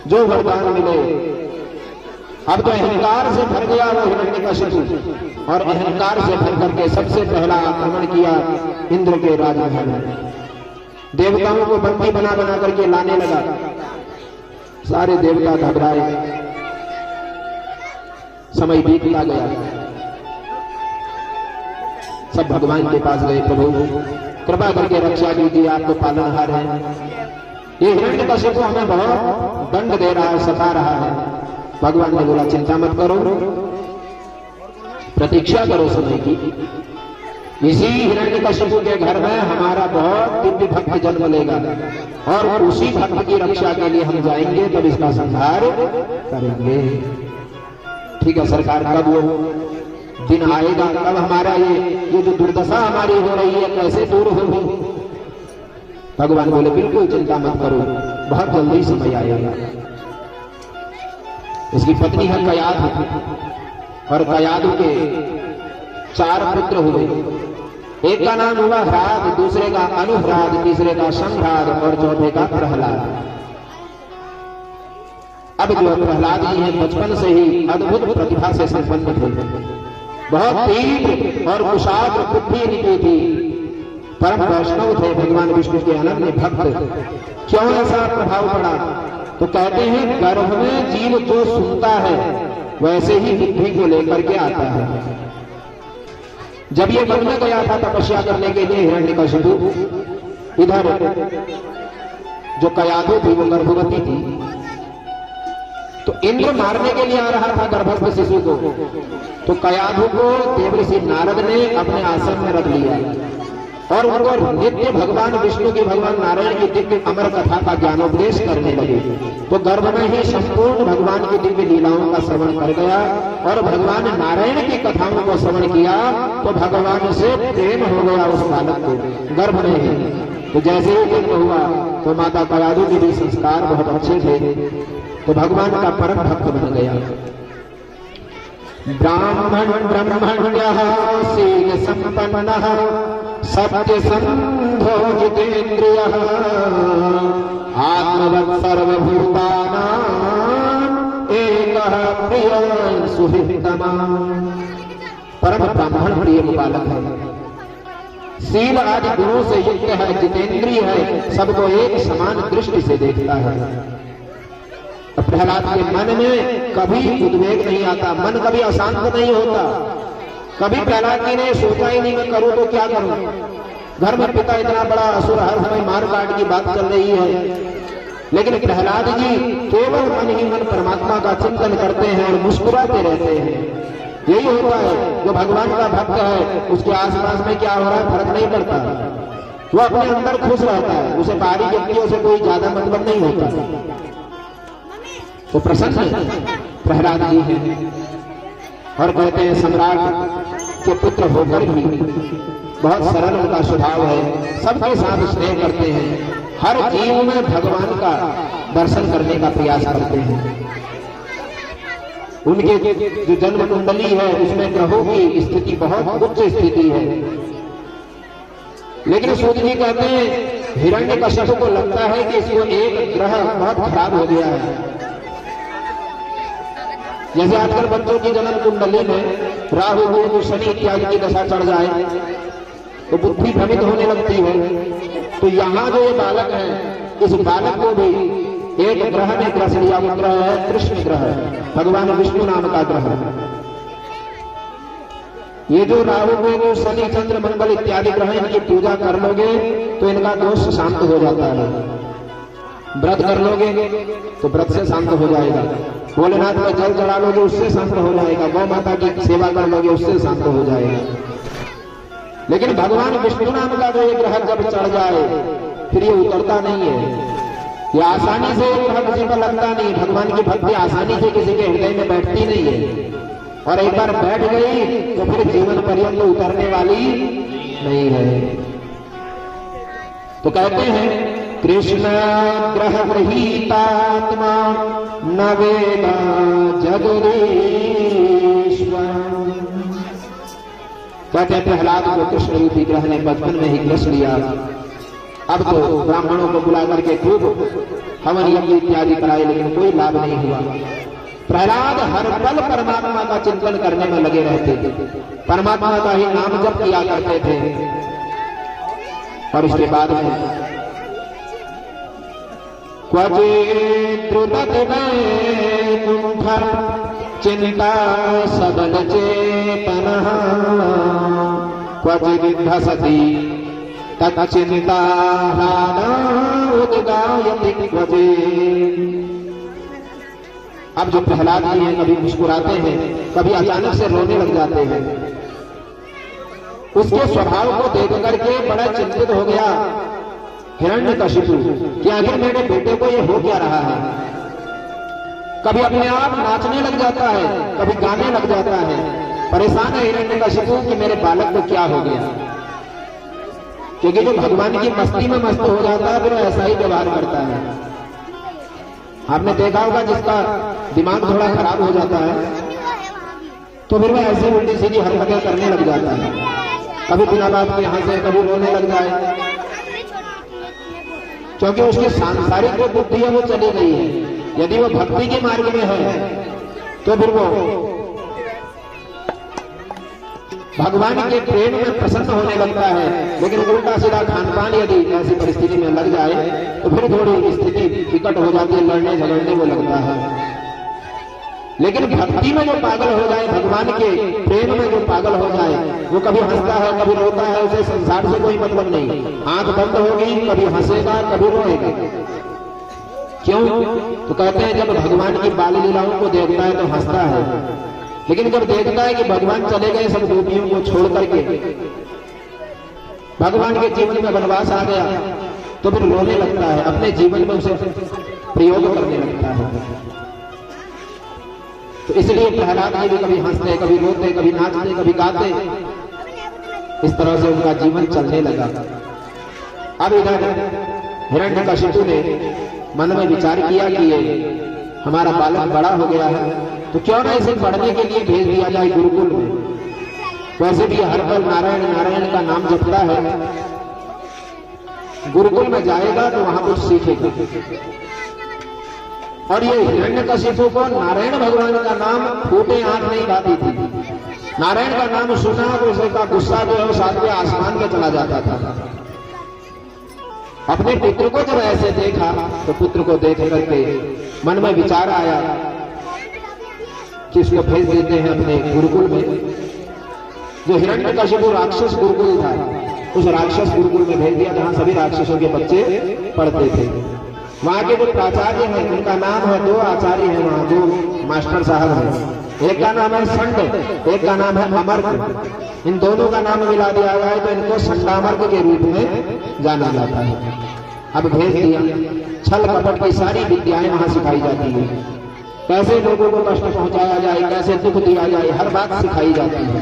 [SPEAKER 1] जो वरदान मिले। अब तो अहंकार से भर गया वो हिरण्यकशिपु, और अहंकार से भर करके सबसे पहला आक्रमण किया इंद्र के राजमहल में। देवताओं को बंदी बना बना करके लाने लगा। सारे देवता घबराए, समय बीतता गया। सब भगवान के पास गए, प्रभु कृपा करके रक्षा कीजिए, आप तो पालनहार हैं। ये हिरण्यकशिपु हमें बहुत दंड दे रहा है, सता रहा है। भगवान ने बोला चिंता मत करो, प्रतीक्षा करो समय की। इसी हिरण्यकशिपु के घर में हमारा बहुत दिव्य भक्त जन्म लेगा, और उसी भक्त की रक्षा के लिए हम जाएंगे, तब इसका संहार करेंगे। ठीक है सरकार, कब वो दिन आएगा, कब हमारा ये जो दुर्दशा हमारी हो रही है कैसे दूर होगी? भगवान बोले बिल्कुल चिंता मत करो, बहुत जल्दी समय आएगा। इसकी पत्नी है कयाधु, और कयाधु के 4 पुत्र हुए। एक का नाम हुआ ह्राद, दूसरे का अनुह्राद, तीसरे का संह्राद, और चौथे का प्रहलाद। अब जो प्रहलाद जी हैं बचपन से ही अद्भुत प्रतिभा से संपन्न थे, बहुत तीव्र और कुशाग्र बुद्धि इनकी थी, परम वैष्णव थे, भगवान विष्णु के अनन्य भक्त। क्यों ऐसा प्रभाव पड़ा? तो कहते हैं गर्भ में जीव जो सुनता है वैसे ही बुद्धि को लेकर के आता है। जब ये वन में गया था तपस्या करने के लिए हिरण्यकशिपु, इधर जो कयाधु थी वो गर्भवती थी, तो इंद्र मारने के लिए आ रहा था गर्भस्थ शिशु को। तो कयाधु को देवऋषि नारद ने अपने आश्रम में रख लिया, और उनको नित्य भगवान विष्णु की, भगवान नारायण की दिव्य अमर कथा का ज्ञानोपदेश करने लगे। तो गर्भ में ही संपूर्ण भगवान की दिव्य लीलाओं का श्रवण कर गया, और भगवान नारायण की कथाओं को श्रवण किया, तो भगवान से प्रेम हो गया उस बालक को गर्भ में ही। तो जैसे ही जन्म हुआ तो माता कयाधु के भी संस्कार बहुत अच्छे थे, तो भगवान का परम भक्त बन गया। ब्राह्मण ब्रह्मण्यः शील संपन्नः सत्य संधो जितेन्द्रियः आत्मवत् सर्वभूतानां एकः प्रियः सुहृदतमः। परम ब्राह्मण प्रिय बालक है, शील आदि गुणों से युक्त है, जितेंद्रिय है, सबको एक समान दृष्टि से देखता है। प्रहलाद के मन में कभी उद्वेग नहीं आता, मन कभी अशांत नहीं होता। कभी प्रहलाद जी ने सोचा ही नहीं मैं करूं तो क्या करूं, घर में पिता इतना बड़ा असुर, हर समय मार काट की बात चल रही है, लेकिन प्रहलाद जी केवल मन ही मन परमात्मा का चिंतन करते हैं और मुस्कुराते रहते हैं। यही होता है, जो भगवान का भक्त है उसके आसपास में क्या हो रहा है फर्क नहीं पड़ता, वो अपने अंदर खुश रहता है, उसे बाहरी व्यक्तियों से कोई ज्यादा मतलब नहीं होता। तो प्रसन्न प्रहलाद जी हैं। और कहते हैं सम्राट के पुत्र होकर भी बहुत सरल उनका स्वभाव है, सबके साथ स्नेह करते हैं, हर जीव में भगवान का दर्शन करने का प्रयास करते हैं। उनके जो जन्म कुंडली है उसमें ग्रहों की स्थिति बहुत उच्च स्थिति है, लेकिन सूत जी कहते हैं हिरण्यकश्यप को लगता है कि इसको एक ग्रह बहुत खराब हो गया है। जैसे आजकल बच्चों की जन्म कुंडली में राहु गुरु शनि इत्यादि की दशा चढ़ जाए तो बुद्धि भ्रमित होने लगती है। तो यहाँ जो ये बालक है, इस बालक को भी एक ग्रह ने ग्रस लिया। वो ग्रह है कृष्ण ग्रह, भगवान विष्णु नाम का ग्रह। ये जो राहु गुरु शनि चंद्र मंगल इत्यादि ग्रह, इनकी पूजा कर लोगे तो इनका दोष शांत हो जाता है। व्रत कर लोगे तो व्रत से शांत हो जाएगा, भोलेनाथ में जल चढ़ा लोगे उससे शांत हो जाएगा, गौ माता की सेवा कर लोगे उससे शांत हो जाएगा। लेकिन भगवान विष्णु नाम का जो ये ग्रह जब चढ़ जाए फिर ये उतरता नहीं है। ये आसानी से ग्रह किसी पर लगता नहीं। भगवान की भक्ति आसानी से किसी के हृदय में बैठती नहीं है, और एक बार बैठ गई तो फिर जीवन पर्यंत उतरने वाली नहीं है। तो कहते हैं कृष्ण ग्रह गृहीतात्मा न वेदा जगदीश्वर। कहते हैं प्रहलाद को कृष्ण रूपी ग्रह ने बचपन में ही ग्रस लिया। अब तो ब्राह्मणों को बुला करके खूब हवन यज्ञ इत्यादि कराए, लेकिन कोई लाभ नहीं हुआ। प्रहलाद हर पल परमात्मा का चिंतन करने में लगे रहते थे, परमात्मा का ही नाम जप किया करते थे। और इसके बाद में क्वचिद्रुदतिवैकुण्ठ चिंता सबल चेतनः क्वचिद्भसति तच्चिंताहारोद्गायति क्वचित्। अब जो प्रहलाद जी हैं कभी मुस्कुराते हैं, कभी अचानक से रोने लग जाते हैं। उसके स्वभाव को देख करके बड़ा चिंतित हो गया हिरण्यकशिपु कि आखिर मेरे बेटे को ये हो क्या रहा है। कभी अपने आप नाचने लग जाता है, कभी गाने लग जाता है। परेशान है हिरण्यकशिपु कि मेरे बालक को क्या हो गया, क्योंकि जो भगवान की मस्ती में मस्त हो जाता है फिर ऐसा ही व्यवहार करता है। आपने देखा होगा जिसका दिमाग थोड़ा खराब हो जाता है तो फिर वह ऐसी उल्टी सीधी हरकतें करने लग जाता है, कभी बिना बात के यहां से कभी रोने लग जाए, क्योंकि उसकी सांसारिक जो बुद्धि है वो चली गई है। यदि वो भक्ति के मार्ग में है तो फिर वो भगवान के प्रेम में प्रसन्न होने लगता है। लेकिन उल्टा सीधा खान पान यदि ऐसी परिस्थिति में लग जाए तो फिर थोड़ी स्थिति विकट हो जाती है, लड़ने झगड़ने को लगता है। लेकिन भक्ति में जो पागल हो जाए, भगवान के प्रेम में जो पागल हो जाए, वो कभी हंसता है कभी रोता है, उसे संसार से कोई मतलब नहीं। आंख बंद होगी कभी हंसेगा कभी रोएगा। क्यों? तो कहते हैं जब भगवान की बाल लीलाओं को देखता है तो हंसता है, लेकिन जब देखता है कि भगवान चले गए सब गोपियों को छोड़ करके, भगवान के जीवन में वनवास आ गया, तो फिर रोने लगता है, अपने जीवन में उसे प्रयोग करने लगता है। तो इसलिए प्रहलाद जी भी कभी हंसते, कभी रोते, कभी नाचते, कभी गाते, इस तरह से उनका जीवन चलने लगा। अब इधर हिरण्यकशिपु ने मन में विचार किया कि ये हमारा बालक बड़ा हो गया है, तो क्यों ना इसे पढ़ने के लिए भेज दिया जाए गुरुकुल में। वैसे भी हर पल नारायण नारायण का नाम जपता है, गुरुकुल में जाएगा तो वहां कुछ सीखेगा। और ये हिरण्यकशिपु को नारायण भगवान का नाम फूटे आंख नहीं खाती थी। नारायण का नाम सुना तो उसका गुस्सा जो है वो सातवें आसमान में चला जाता था। अपने पुत्र को जब ऐसे देखा तो पुत्र को देख करके मन में विचार आया कि इसको भेज देते हैं अपने गुरुकुल में। जो हिरण्यकशिपु राक्षस गुरुकुल था, उस राक्षस गुरुकुल में भेज दिया जहां सभी राक्षसों के बच्चे पढ़ते थे। वहां के जो प्राचार्य हैं उनका नाम है, दो आचार्य हैं वहां, दो मास्टर साहब हैं। एक का नाम है संड, एक का नाम है अमर्क। इन दोनों का नाम मिला दिया गया है तो इनको संडामर्क के रूप में जाना जाता है। अब भेज दिया, छल कपट की सारी विद्याएं वहां सिखाई जाती है। कैसे लोगों को कष्ट पहुंचाया जाए, कैसे दुख दिया जाए, हर बात सिखाई जाती है।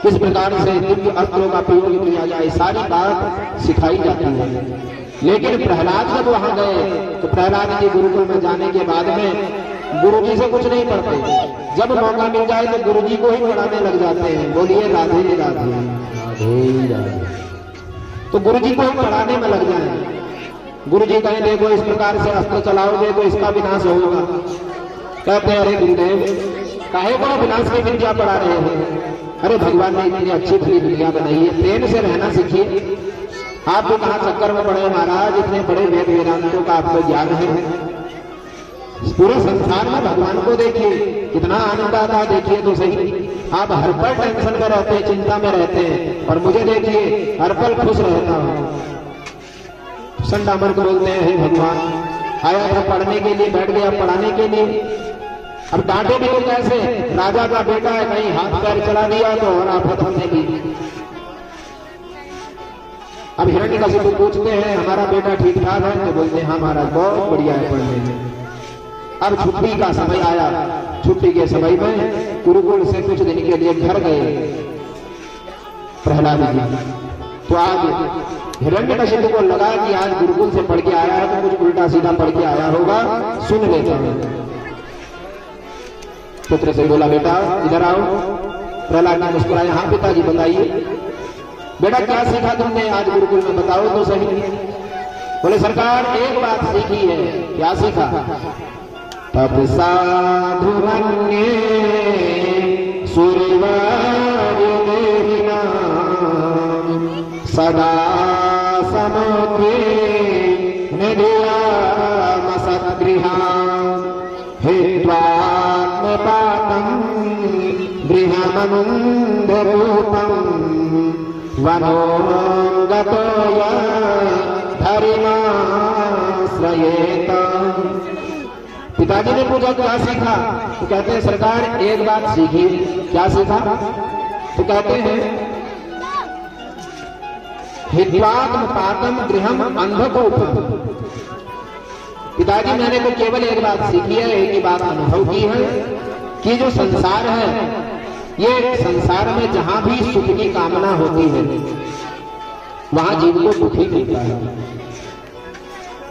[SPEAKER 1] किस प्रकार से दिव्य अस्त्रों का प्रयोग किया जाए, सारी बात सिखाई जाती है। लेकिन प्रहलाद जब वहां गए तो प्रहलाद जी गुरुकुल में जाने के बाद में गुरुजी से कुछ नहीं पढ़ते, जब मौका मिल जाए तो गुरुजी को ही पढ़ाने लग जाते हैं। बोलिए राधे राधे राधे राधे। तो गुरुजी को ही पढ़ाने में लग जाए। गुरुजी कहें देखो इस प्रकार से अस्त्र चलाओगे तो इसका विनाश होगा। कहते हैं अरे गुरुदेव काहे को विनाश की विद्या पढ़ा रहे हैं? अरे भगवान ने इतनी अच्छी भली दुनिया बनाई है, प्रेम से रहना सीखिए। आप तो कहाँ चक्कर में पड़े महाराज, इतने बड़े वेद वेदांतों का आपको ज्ञान है। पूरे संसार में भगवान को देखिए, कितना आनंद आता है, देखिए तो सही। आप हर पल टेंशन में रहते हैं, चिंता में रहते हैं, और मुझे देखिए हर पल खुश रहता हूं। संडामर को बोलते हैं हे भगवान, आया था पढ़ने के लिए, बैठ गया पढ़ाने के लिए, अब डांटे भी तो कैसे? राजा का बेटा है, कहीं हाथ पैर चला दिया तो और आफत हमने दी। अब हिरण्यकशिपु पूछते हैं हमारा बेटा ठीक ठाक है? तो बोलते हैं हाँ महाराज बहुत बढ़िया है पढ़ने में। अब छुट्टी का समय आया, छुट्टी के समय में गुरुकुल से कुछ दिन के लिए घर गए प्रहलाद जी। तो आज हिरण्यकशिपु को लगा कि आज गुरुकुल से पढ़ के आया है तो कुछ उल्टा सीधा पढ़ के आया होगा, सुन लेते हैं। पुत्र से बोला बेटा इधर आओ। प्रहलाद ने मुस्कुराया, हाँ पिताजी बताइए। बेटा क्या सीखा तुमने आज गुरुकुल में, बताओ तो सही। बोले सरकार एक बात सीखी है। क्या सीखा? तप साधु मन्ये सूर्यवारिदेहिना सदा समुद्रे निधियाम सद्गृहाम् हित्वात्मपातं गृहमनुन्धरूपम् वनोगतो धर्माश्रयेत। पिताजी ने पूछा क्या सीखा? तो कहते हैं सरकार एक बात सीखी। क्या सीखा? तो कहते हैं हित्वात्म पातम गृहम अंधकूपम। पिताजी मैंने तो केवल एक बात सीखी है, एक ही बात अनुभव की है कि जो संसार है, ये संसार में जहां भी सुख की कामना होती है वहां जीव को दुख ही मिलता है।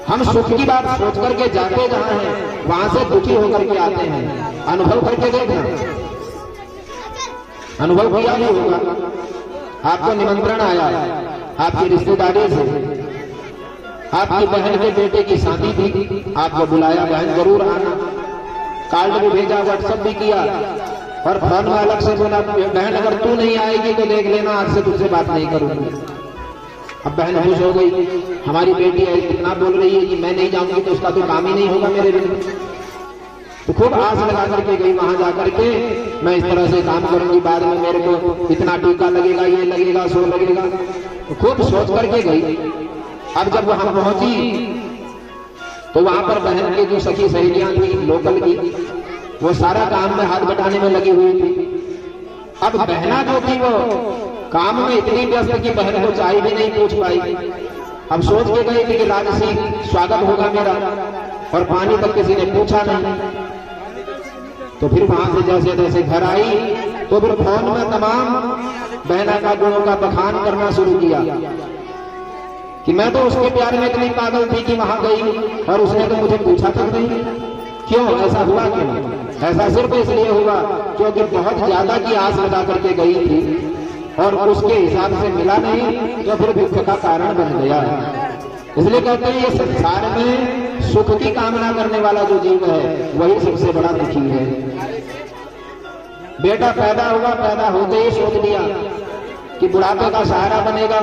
[SPEAKER 1] हम सुख की बात सोच करके जाते जहां हैं वहां से दुखी होकर के आते हैं। अनुभव करके देखना, अनुभव किया नहीं होगा। आपको निमंत्रण आया आपकी रिश्तेदारी से, आपकी बहन के बेटे की शादी थी, आपको बुलाया, बहन जरूर आना, कार्ड भी भेजा, व्हाट्सएप भी किया, और फोन में अलग से बोला बहन अगर तू नहीं आएगी तो देख लेना आज से तुझसे बात नहीं करूंगी। अब बहन खुश हो गई, हमारी बेटी है इतना बोल रही है कि मैं नहीं जाऊंगी तो उसका तो काम ही नहीं होगा मेरे बिना। तो खूब आस लगा करके गई वहां जाकर के, मैं इस तरह से काम करूंगी, बाद में मेरे को इतना टीका लगेगा, ये लगेगा, सो लगेगा, तो खूब सोच करके गई। अब जब वहां पहुंची तो वहां पर बहन की जो सखी सहेलियां थी लोकल की, वो सारा काम में हाथ बटाने में लगी हुई थी। अब बहना जो थी वो काम में इतनी व्यस्त कि बहन को चाय भी नहीं पूछ पाई। अब सोच के गई थी कि राजसी स्वागत होगा मेरा, और पानी तक किसी ने पूछा नहीं। तो फिर वहां से जैसे जैसे घर आई तो फिर फोन में तमाम बहना का गुणों का बखान करना शुरू किया कि मैं तो उसके प्यार में इतनी पागल थी कि वहां गई और उसने तो मुझे पूछा तक नहीं। क्यों ऐसा हुआ? क्यों ऐसा? सिर्फ इसलिए हुआ क्योंकि बहुत ज्यादा की आस लगा करके गई थी और उसके हिसाब से मिला नहीं, तो फिर दुख का कारण बन गया। इसलिए कहते हैं ये संसार में सुख की कामना करने वाला जो जीव है वही सबसे बड़ा दुखी है। बेटा पैदा हुआ, पैदा होते ही सोच लिया कि बुढ़ापे का सहारा बनेगा,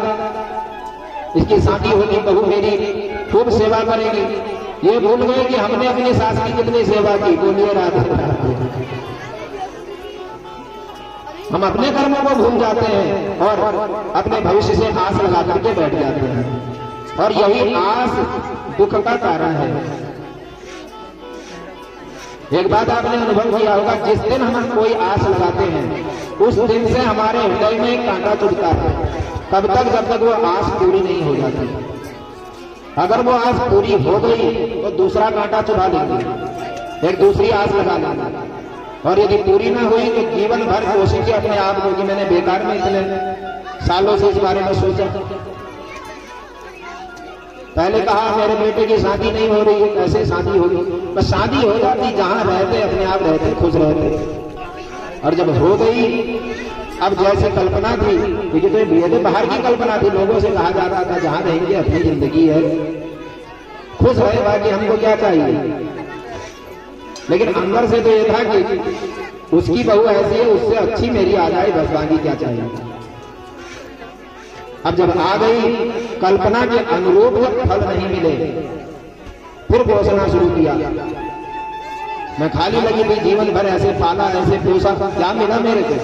[SPEAKER 1] इसकी शादी होगी, बहू मेरी खूब सेवा करेगी। ये भूल गए कि हमने अपनी सास की कितनी सेवा की। बोलिए राधे राधे। हम अपने कर्मों को भूल जाते हैं और अपने भविष्य से आस लगा करके बैठ जाते हैं, और यही आस दुख का कारण है। एक बात आपने अनुभव किया होगा, जिस दिन हम कोई आस लगाते हैं उस दिन से हमारे हृदय में कांटा चुभता है, तब तक जब तक वो आस पूरी नहीं हो जाती। अगर वो आस पूरी हो गई तो दूसरा कांटा चुभा लेंगे, एक दूसरी आस लगा लेंगे, और यदि पूरी ना हुई तो जीवन भर कोशिशें अपने आप को कि मैंने बेकार में इतने सालों से इस बारे में सोचा। पहले कहा मेरे बेटे की शादी नहीं हो रही है, कैसे शादी होगी? बस शादी हो जाती, जहां रहते अपने आप रहते, खुश रहते। और जब हो गई, अब जैसे कल्पना थी, क्योंकि तो ये तो बाहर की कल्पना थी, लोगों से कहा जाता था जहां रहेंगे अपनी जिंदगी है, खुश रहे, बाकी हमको क्या चाहिए। लेकिन अंदर से तो ये था कि उसकी बहू ऐसी है, उससे अच्छी मेरी आ जाए, बस बाकी क्या चाहिए। अब जब आ गई, कल्पना के अनुरूप जब फल नहीं मिले, फिर घोषणा शुरू किया। मैं खाली लगी थी, जीवन भर ऐसे पाला, ऐसे पोसा, क्या मिला मेरे को?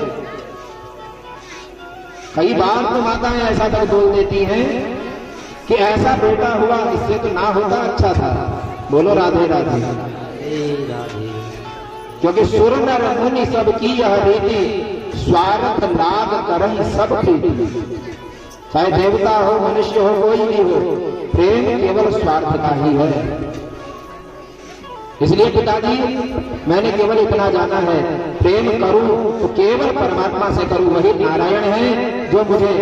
[SPEAKER 1] कई बार तो माताएं ऐसा तक बोल देती हैं कि ऐसा बेटा हुआ, इससे तो ना होता अच्छा था। बोलो राधे राधे। क्योंकि सुर नर मुनि सबकी यह रीति, स्वार्थ लाभ करम सब प्रीति। चाहे देवता हो, मनुष्य हो, कोई भी हो, प्रेम केवल स्वार्थ का ही है। इसलिए पिताजी, मैंने केवल इतना जाना है, प्रेम करूं तो केवल परमात्मा से करूं, वही नारायण है जो मुझे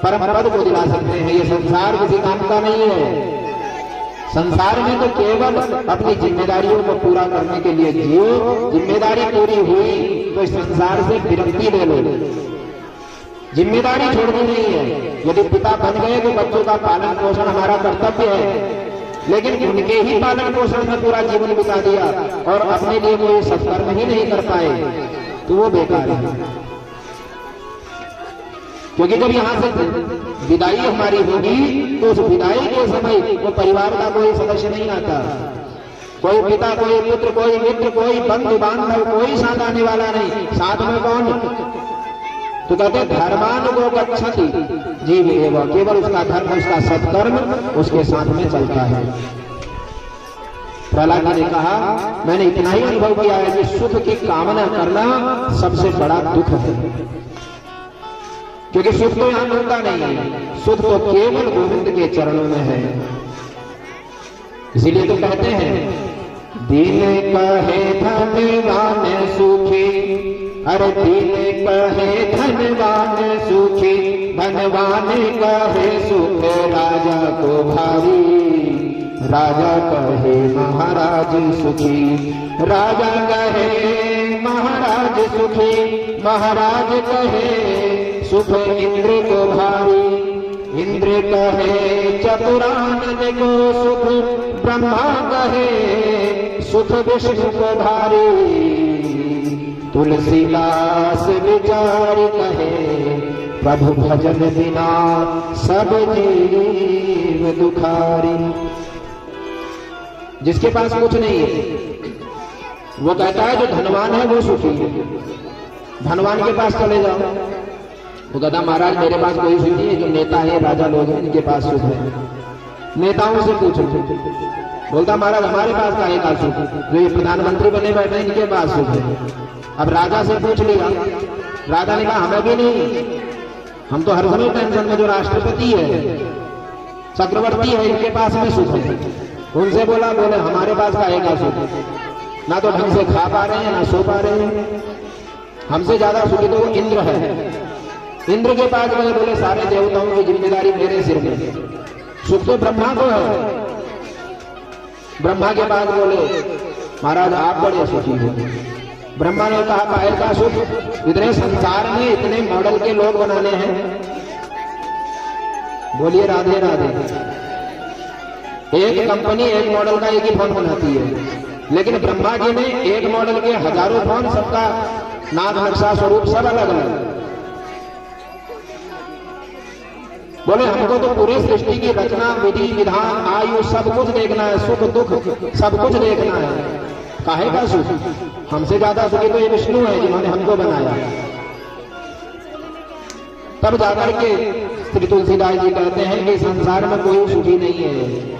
[SPEAKER 1] परम पद को दिला सकते हैं। ये संसार किसी काम का नहीं है। संसार में तो केवल अपनी जिम्मेदारियों को पूरा करने के लिए जियो। जिम्मेदारी पूरी हुई तो इस संसार से विरक्ति ले लो, जिम्मेदारी छोड़नी नहीं है। यदि पिता बन गए तो बच्चों का पालन पोषण हमारा कर्तव्य है, लेकिन उनके ही पालन पोषण में पूरा जीवन बिता दिया और अपने लिए कोई सत्कर्म ही नहीं कर पाए तो वो बेकार है। क्योंकि जब यहां से विदाई हमारी होगी तो उस विदाई के समय वो परिवार का कोई सदस्य नहीं आता, कोई पिता, कोई पुत्र, कोई मित्र, कोई बंधु बांधव, कोई साथ आने वाला नहीं। साथ में कौन? तो कहते धर्मानुगो गच्छति जीव एवं, केवल उसका धर्म, उसका सत्कर्म उसके साथ में चलता है। प्रहलाद जी ने कहा, मैंने इतना ही अनुभव किया है कि सुख की कामना करना सबसे बड़ा दुख है। क्योंकि सुख तो यहां मिलता नहीं है, सुख तो केवल गोविंद के चरणों में है। इसीलिए तो कहते हैं, दीन कहे धनवान सुखी, अरे दीन कहे धनवान सुखी, धनवान कहे सुख राजा को भारी, राजा कहे महाराज सुखी, राजा कहे महाराज सुखी, महाराज कहे सुख इंद्र को भारी, इंद्र कहे चतुरानन को सुख, ब्रह्मा कहे सुख विष्णु को भारी, तुलसीदास विचार कहे प्रभु भजन बिना सब जीव दुखारी। जिसके पास कुछ नहीं है वो कहता है जो धनवान है वो सुखी है। धनवान के पास चले जाओ, वो कहता महाराज मेरे पास कोई सुख नहीं है, जो नेता है, राजा लोग हैं, इनके पास सुख है। नेताओं से पूछो, बोलता महाराज हमारे पास का एक सुख, जो ये प्रधानमंत्री बने बैठे हैं इनके पास सुख है। अब राजा से पूछ लिया, राजा ने कहा हमें भी नहीं, हम तो हर समय टेंशन में, जो राष्ट्रपति है, चक्रवर्ती है, इनके पास में सुख है। उनसे बोला, बोले हमारे पास का एक सुख, ना तो ढंग से खा पा रहे हैं ना सो पा रहे हैं, हमसे ज्यादा सुखी तो वो इंद्र है। इंद्र के पास गए, बोले सारे देवताओं की जिम्मेदारी मेरे सिर में, सुख तो ब्रह्मा को है। ब्रह्मा के पास बोले महाराज आप बड़े सुखी हो। ब्रह्मा ने कहा पायल का सुख, इतने संसार में इतने मॉडल के लोग बनाने हैं। बोलिए राधे राधे। एक कंपनी एक मॉडल का एक ही फोन बनाती है, लेकिन ब्रह्मा जी ने एक मॉडल के हजारों फोन, सबका नाम, नक्शा, स्वरूप सब अलग अलग। बोले हमको तो पूरे सृष्टि की रचना, विधि, विधान, आयु सब कुछ देखना है, सुख दुख सब कुछ देखना है। काहे का सुख? हमसे ज्यादा सुखी तो ये विष्णु है जिन्होंने हमको बनाया। तब जाकर के श्री तुलसीदास जी कहते हैं कि संसार में कोई सुखी नहीं है।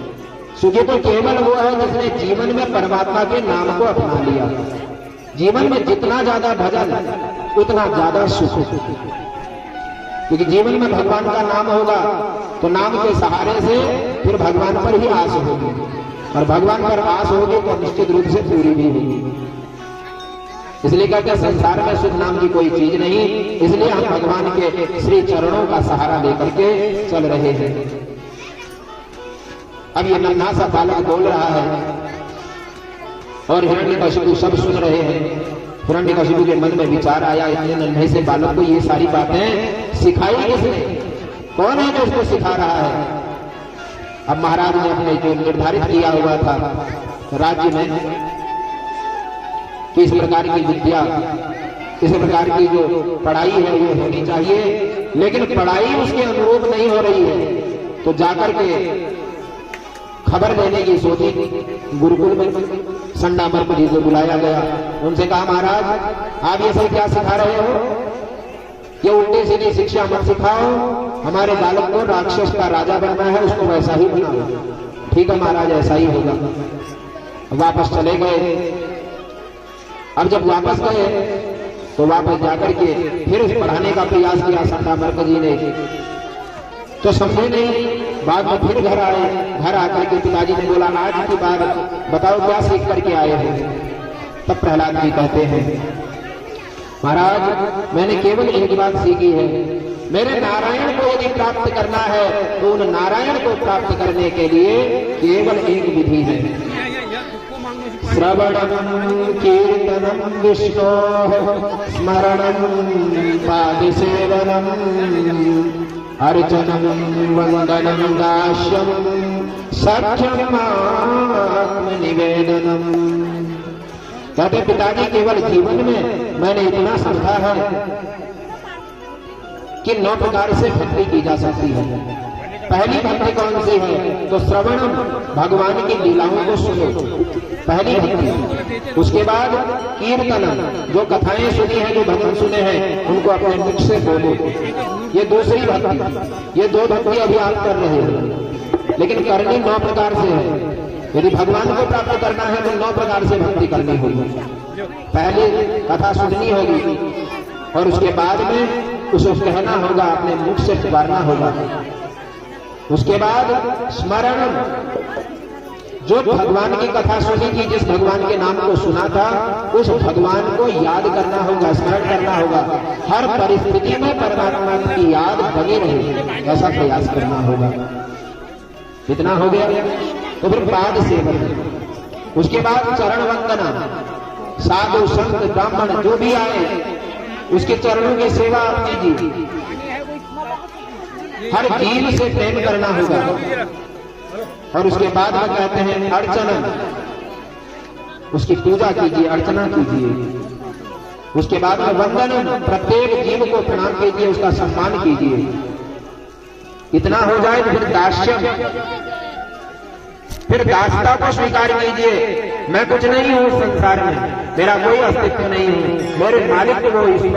[SPEAKER 1] सुखी तो केवल वो है जिसने जीवन में परमात्मा के नाम को अपना लिया। जीवन में जितना ज्यादा भजन उतना ज्यादा सुख। क्योंकि जीवन में भगवान का नाम होगा तो नाम के सहारे से फिर भगवान पर ही आस होगी, और भगवान पर आस होगी तो निश्चित रूप से पूरी भी होगी। इसलिए कहते हैं संसार में शुद्ध नाम की कोई चीज नहीं, इसलिए हम भगवान के श्री चरणों का सहारा लेकर के चल रहे हैं। अब ये नन्हा सा बालक बोल रहा है और हिरण्यकशिपु सब सुन रहे हैं। हिरण्यकशिपु के मन में विचार आया, इतने नन्हे से बालक को ये सारी बातें सिखाई किसने, कौन है जो उसको सिखा रहा है। अब महाराज ने अपने जो निर्धारित किया हुआ था राज्य में कि इस प्रकार की विद्या, इस प्रकार की जो पढ़ाई है वो होनी चाहिए, लेकिन पढ़ाई उसके अनुरूप नहीं हो रही है, तो जाकर के खबर लेने की सोची। गुरुकुल में संडामर्क जी को बुलाया गया, उनसे कहा महाराज आप ये सब क्या सिखा रहे हो, ये उल्टी सीधी शिक्षा मत सिखाओ, हमारे बालक को राक्षस का राजा बनना है, उसको वैसा ही बनाओ। ठीक है महाराज ऐसा ही होगा। वापस चले गए। अब जब वापस गए तो वापस जाकर के फिर पढ़ाने का प्रयास किया संडामर्क जी ने, तो समझे नहीं। बाद में फिर घर आए, घर आकर के पिताजी ने बोला आज की बात बताओ क्या सीख करके आए हो। तब प्रहलाद जी कहते हैं महाराज मैंने केवल एक बात सीखी है, मेरे नारायण को यदि प्राप्त करना है तो उन नारायण को प्राप्त करने के लिए केवल एक विधि है, श्रवणं कीर्तनं विष्णोः स्मरणं पादसेवनम् अर्चनं वंदनं दास्यं सख्यम् आत्मनिवेदनम्। कहते पिताजी केवल जीवन में मैंने इतना समझा है कि 9 प्रकार से भक्ति की जा सकती है। पहली भक्ति कौन सी है, तो श्रवणम भगवान की लीलाओं को सुनो, पहली भक्ति। उसके बाद कीर्तनम जो कथाएं सुनी है, जो भजन सुने हैं उनको अपने मुख से बोलो, ये दूसरी भक्ति। ये 2 भक्ति अभी आप कर रहे हो, लेकिन करनी 9 प्रकार से है। यदि भगवान को प्राप्त करना है तो 9 प्रकार से भक्ति करनी होगी। पहले कथा सुननी होगी और उसके बाद में उसको कहना होगा, अपने मुख से पुकारना होगा। उसके बाद स्मरण, जो भगवान की कथा सुनी थी, जिस भगवान के नाम को सुना था, उस भगवान को याद करना होगा, स्मरण करना होगा। हर परिस्थिति में परमात्मा की याद बनी रहे, ऐसा प्रयास करना होगा। इतना हो गया तो फिर पाद सेवन, उसके बाद चरण वंदना, साधु संत ब्राह्मण जो भी आए उसके चरणों की सेवा आप कीजिए, हर जीव से प्रेम करना होगा। और उसके बाद में कहते हैं अर्चना, उसकी पूजा कीजिए, अर्चना कीजिए। उसके बाद में वंदन, प्रत्येक जीव को प्रणाम कीजिए, उसका सम्मान कीजिए। इतना हो जाए तो फिर दास्यम, फिर दासता को स्वीकार कीजिए। मैं कुछ नहीं हूं संसार में, मेरा कोई अस्तित्व नहीं है, मेरे मालिक वो ईश्वर